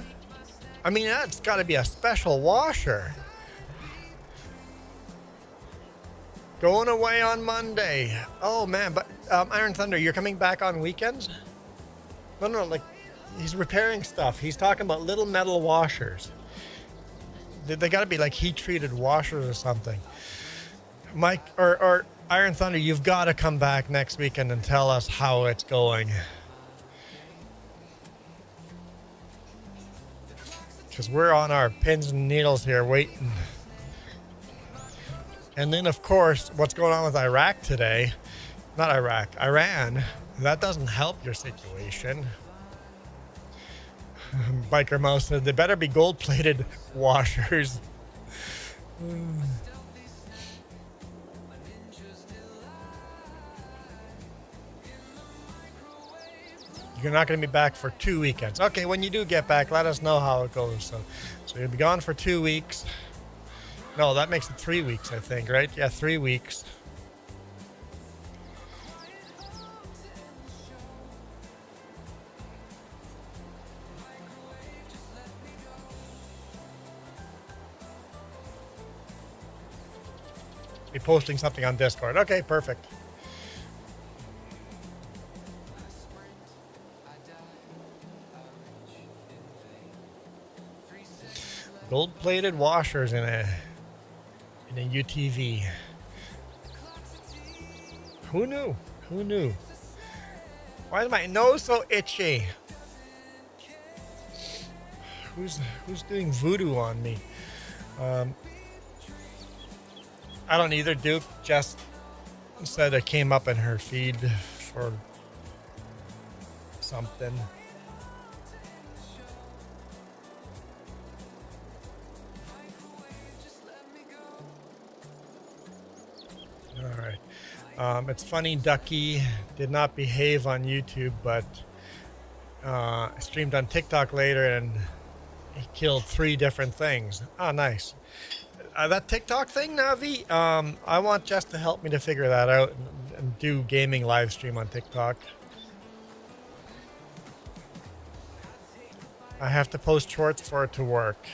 I mean, that's got to be a special washer. Going away on Monday. Oh man, but Iron Thunder, you're coming back on weekends? No, like he's repairing stuff. He's talking about little metal washers. They got to be like heat-treated washers or something. Mike or Iron Thunder, you've got to come back next weekend and tell us how it's going. Because we're on our pins and needles here waiting. And then, of course, what's going on with Iraq today? Not Iraq, Iran. That doesn't help your situation. Biker Mouse said they better be gold-plated washers. You're not going to be back for 2 weekends. Okay, when you do get back, let us know how it goes. So you'll be gone for 2 weeks. No, that makes it 3 weeks, I think, right? Yeah, 3 weeks. Be posting something on Discord. Okay, perfect. Gold-plated washers in a UTV. Who knew? Who knew? Why is my nose so itchy? Who's doing voodoo on me? I don't either. Duke just said it came up in her feed for something. All right. It's funny, Ducky did not behave on YouTube, but streamed on TikTok later and he killed 3 different things. Oh, nice. That TikTok thing, Navi, I want Jess to help me to figure that out and do gaming live stream on TikTok. I have to post shorts for it to work.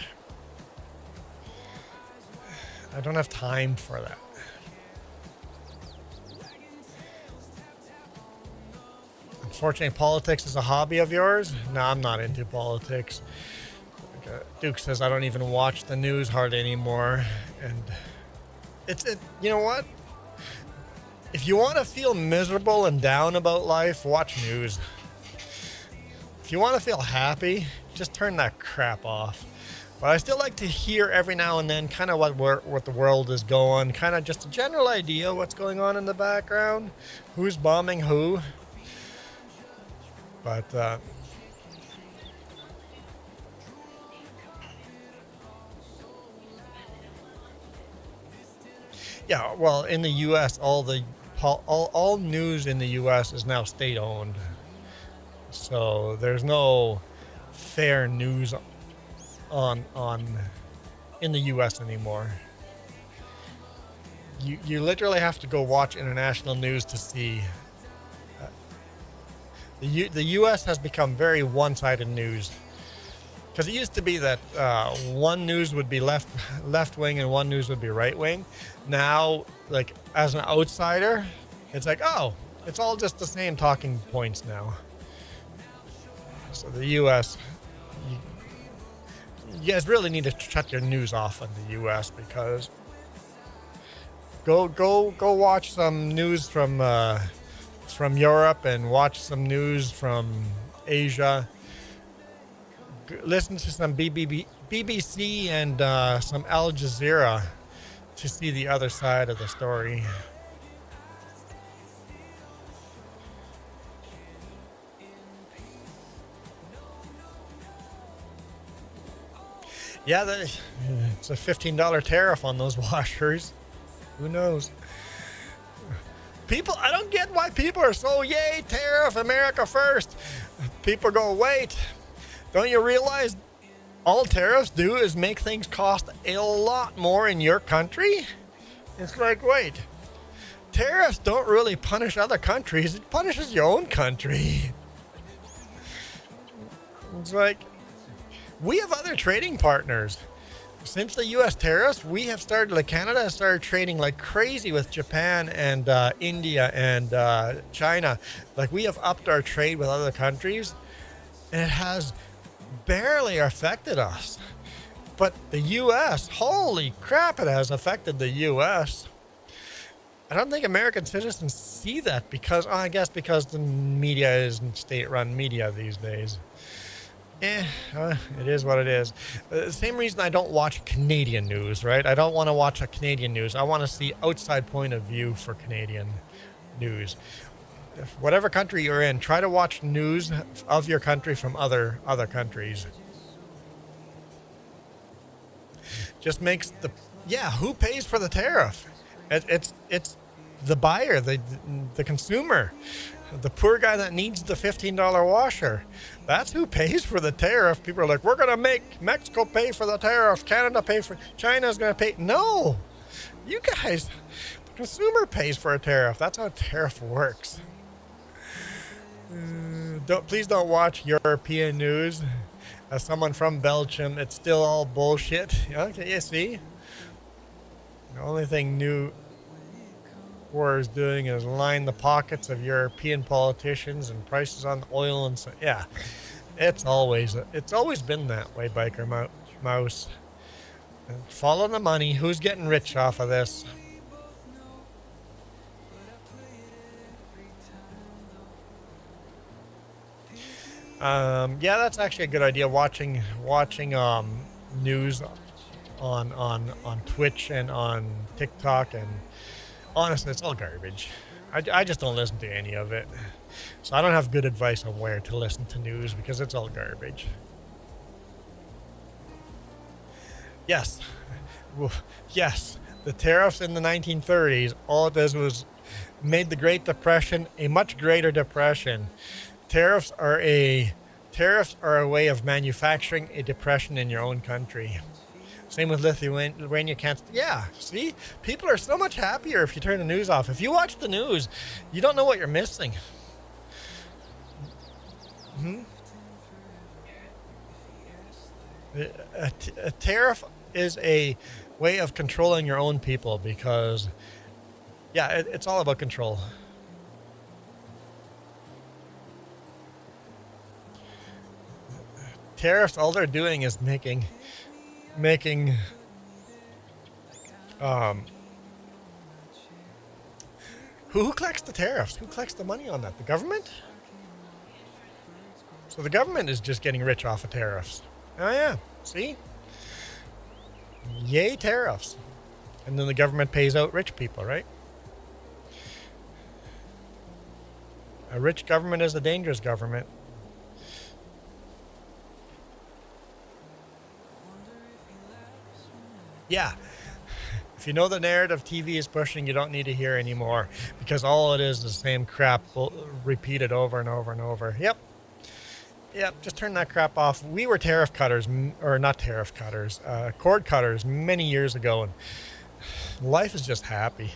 I don't have time for that. Unfortunately, politics is a hobby of yours? No, I'm not into politics. Duke says I don't even watch the news hardly anymore. And you know what? If you want to feel miserable and down about life, watch news. If you want to feel happy, just turn that crap off. But I still like to hear every now and then kind of what the world is going, kind of just a general idea what's going on in the background, who's bombing who. But yeah, well, in the U.S., all news in the U.S. is now state-owned, so there's no fair news on in the U.S. anymore. You literally have to go watch international news to see. The U.S. has become very one-sided news. Because it used to be that one news would be left wing and one news would be right wing. Now, like as an outsider, it's like, oh, it's all just the same talking points now. So the U.S. You guys really need to shut your news off in the U.S. because go watch some news from Europe and watch some news from Asia. Listen to some BBC and some Al Jazeera to see the other side of the story. Yeah, it's a $15 tariff on those washers. Who knows? I don't get why people are so, yay, tariff, America first. People go, wait. Don't you realize all tariffs do is make things cost a lot more in your country? It's like, wait, tariffs don't really punish other countries. It punishes your own country. It's like, we have other trading partners. Since the U.S. tariffs, Canada has started trading like crazy with Japan and India and China. Like, we have upped our trade with other countries, and it has barely affected us. But the U.S., holy crap, it has affected the U.S. I don't think American citizens see that because the media isn't state-run media these days. It is what it is. The same reason I don't watch Canadian news, right? I don't want to watch a Canadian news. I want to see outside point of view for Canadian news. Whatever country you're in, try to watch news of your country from other countries. Just makes who pays for the tariff? It's the buyer, the consumer, the poor guy that needs the $15 washer. That's who pays for the tariff. People are like, we're going to make Mexico pay for the tariff. Canada pay for, China's going to pay. No, you guys, the consumer pays for a tariff. That's how a tariff works. Please don't watch European news. As someone from Belgium, it's still all bullshit. Okay, you see? The only thing new war is doing is line the pockets of European politicians and prices on oil and so. Yeah, it's always been that way, Biker Mouse. Follow the money. Who's getting rich off of this? Yeah, that's actually a good idea. Watching news on Twitch and on TikTok, and honestly, it's all garbage. I just don't listen to any of it, so I don't have good advice on where to listen to news because it's all garbage. Yes, The tariffs in the 1930s, all it does was made the Great Depression a much greater depression. Tariffs are a way of manufacturing a depression in your own country. Same with Lithuania. Can't. Yeah, see, people are so much happier if you turn the news off. If you watch the news, you don't know what you're missing. A tariff is a way of controlling your own people because, yeah, it's all about control. Tariffs, all they're doing is making who collects the tariffs? Who collects the money on that? The government? So the government is just getting rich off of tariffs. Oh yeah, see? Yay, tariffs. And then the government pays out rich people, right? A rich government is a dangerous government. Yeah. If you know the narrative TV is pushing, you don't need to hear anymore because all it is the same crap repeated over and over and over. Yep. Yep, just turn that crap off. We were tariff cutters, or not tariff cutters, cord cutters many years ago, and life is just happy.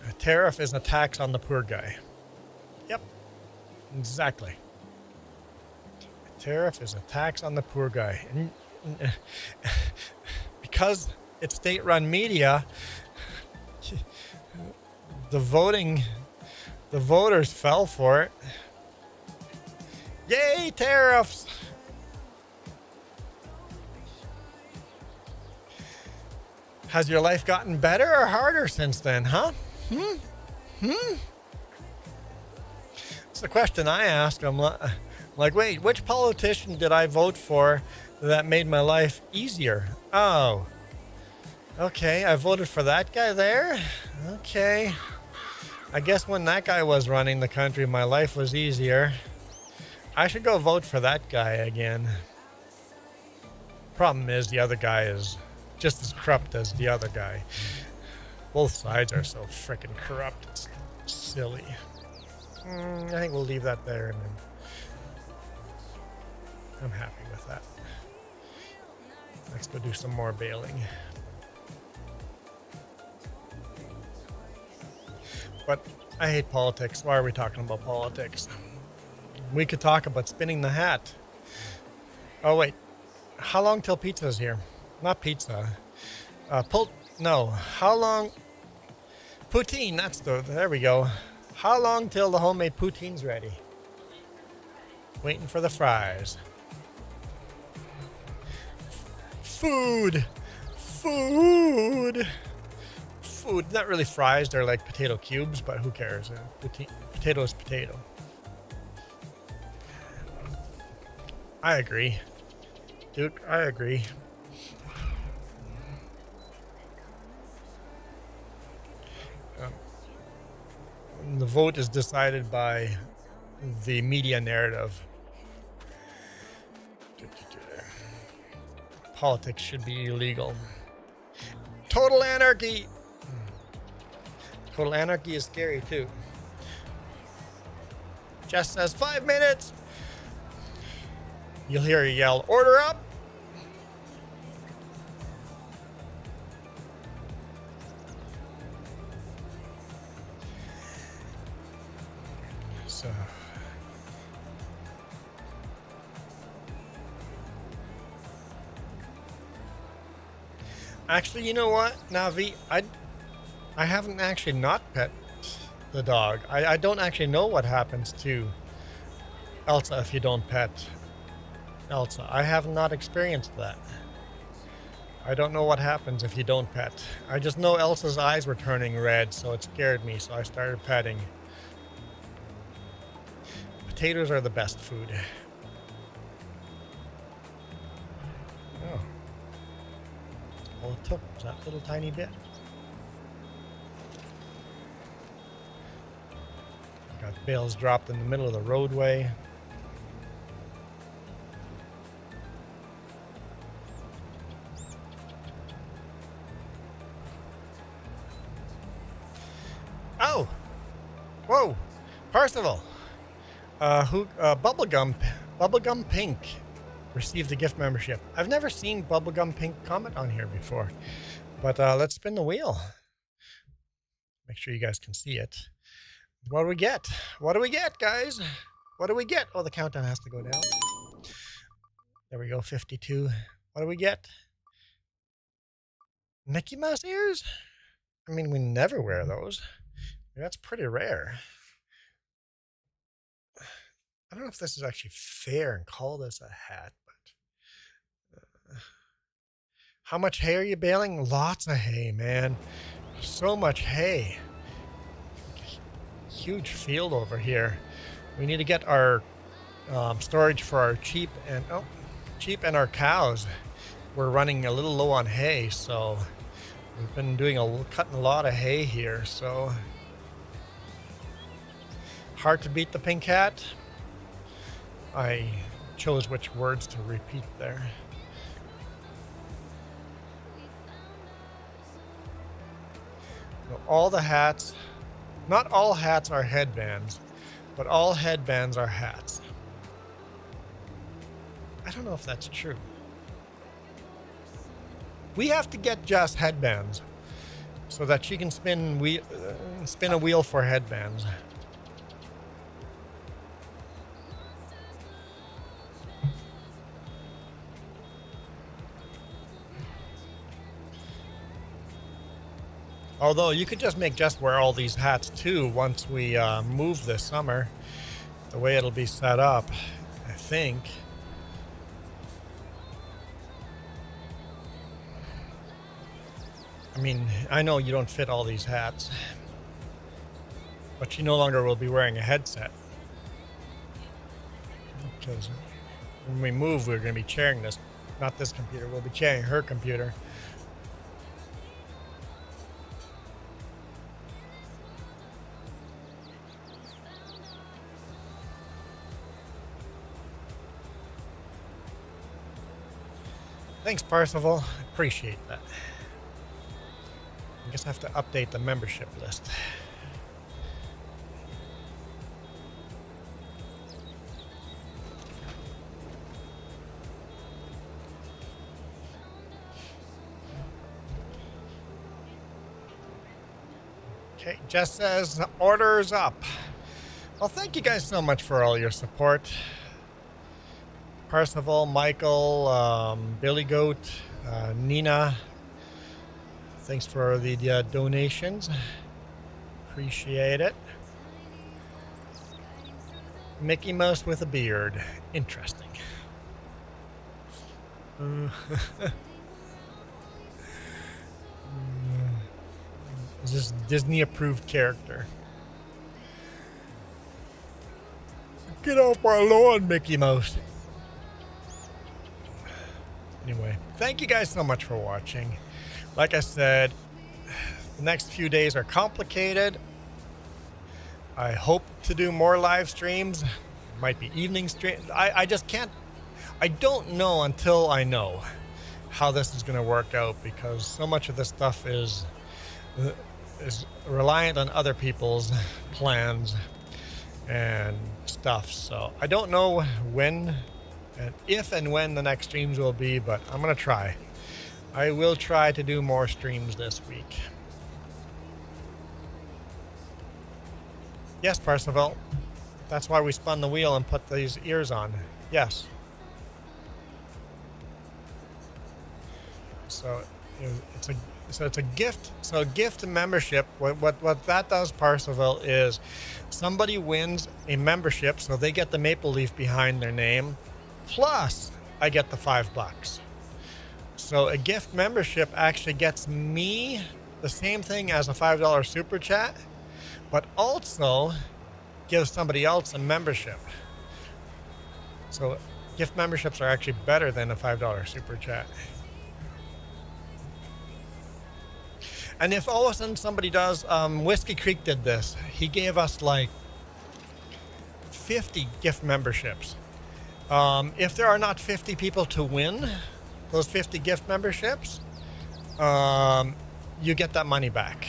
A tariff is a tax on the poor guy. Yep, exactly. A tariff is a tax on the poor guy. And because it's state-run media, the voters fell for it. Yay, tariffs! Has your life gotten better or harder since then, huh? It's the question I ask. I'm like, wait, which politician did I vote for that made my life easier? Oh, okay, I voted for that guy there. Okay, I guess when that guy was running the country, my life was easier. I should go vote for that guy again. Problem is, the other guy is just as corrupt as the other guy. Both sides are so freaking corrupt. It's silly. I think we'll leave that there, and then I'm happy with that. Let's go do some more bailing. But I hate politics. Why are we talking about politics? We could talk about spinning the hat. Oh wait, how long till pizza's here? Not pizza. No, how long? Poutine, there we go. How long till the homemade poutine's ready? Waiting for the fries. Food. Not really fries, they're like potato cubes, but who cares? Potato is potato. I agree. Duke, I agree. The vote is decided by the media narrative. Politics should be illegal. Total anarchy! Total anarchy is scary too. Jess says 5 minutes! You'll hear her yell, order up! So, actually, you know what, Navi? I haven't actually not pet the dog. I don't actually know what happens to Elsa if you don't pet Elsa. I have not experienced that. I don't know what happens if you don't pet. I just know Elsa's eyes were turning red, so it scared me, so I started petting. Potatoes are the best food. Oh. All it took was that little tiny bit. Got bales dropped in the middle of the roadway. Oh! Whoa! Percival! Bubblegum Pink received a gift membership. I've never seen Bubblegum Pink comment on here before. But let's spin the wheel. Make sure you guys can see it. What do we get? What do we get, guys? What do we get? Oh, the countdown has to go down. There we go, 52. What do we get? Mickey Mouse ears? I mean, we never wear those. That's pretty rare. I don't know if this is actually fair and call this a hat, but how much hay are you baling? Lots of hay, man. So much hay. Huge field over here. We need to get our storage for our sheep and our cows. We're running a little low on hay, so we've been cutting a lot of hay here. So hard to beat the pink hat. I chose which words to repeat there. So all the hats, not all hats are headbands, but all headbands are hats. I don't know if that's true. We have to get Jess headbands so that she can spin a wheel for headbands. Although you could just make Jess wear all these hats too once we move this summer. The way it'll be set up, I think. I mean, I know you don't fit all these hats, but she no longer will be wearing a headset. Because when we move, we're going to be sharing this, not this computer, we'll be sharing her computer. Thanks, Percival. Appreciate that. I guess I have to update the membership list. Okay, Jess says orders up. Well, thank you guys so much for all your support. Percival, Michael, Billy Goat, Nina. Thanks for the donations. Appreciate it. Mickey Mouse with a beard. Interesting. Is this Disney approved character? Get off my lawn, Mickey Mouse. Anyway, thank you guys so much for watching. Like I said, the next few days are complicated. I hope to do more live streams. It might be evening streams. I just can't. I don't know until I know how this is going to work out, because so much of this stuff is reliant on other people's plans and stuff. So I don't know when and if and when the next streams will be, but I'm going to try. I will try to do more streams this week. Yes, Percival. That's why we spun the wheel and put these ears on. Yes. So it's a gift. So gift membership. What that does, Percival, is somebody wins a membership, so they get the maple leaf behind their name. Plus, I get the $5. So a gift membership actually gets me the same thing as a $5 super chat, but also gives somebody else a membership. So gift memberships are actually better than a $5 super chat. And if all of a sudden somebody does, Whiskey Creek did this. He gave us like 50 gift memberships. If there are not 50 people to win those 50 gift memberships, you get that money back.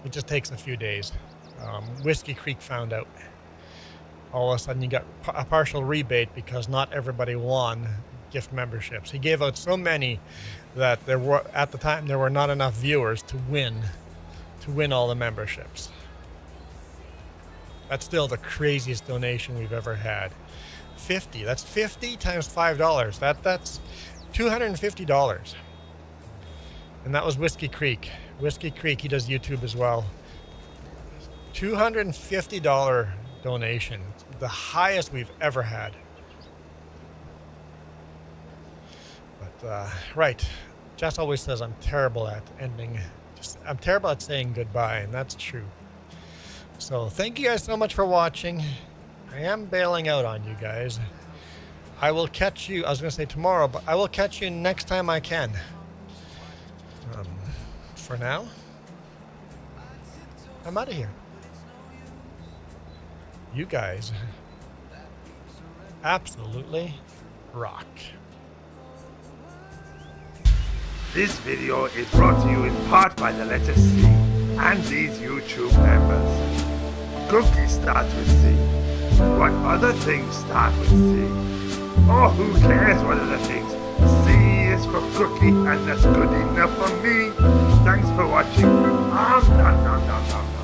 It just takes a few days. Whiskey Creek found out. All of a sudden you got a partial rebate because not everybody won gift memberships. He gave out so many that there were, at the time, there were not enough viewers to win all the memberships. That's still the craziest donation we've ever had. 50, that's 50 times $5. That's $250. And that was Whiskey Creek. Whiskey Creek, he does YouTube as well. $250 donation, the highest we've ever had. But right, Jess always says I'm terrible at ending. I'm terrible at saying goodbye, and that's true. So thank you guys so much for watching. I am bailing out on you guys. I will catch you, I was going to say tomorrow, but I will catch you next time I can. For now, I'm out of here. You guys absolutely rock. This video is brought to you in part by the letter C and these YouTube members. Cookies start with C. What other things start with C? Oh, who cares what other things? C is for cookie, and that's good enough for me. Thanks for watching. Nom nom nom nom nom.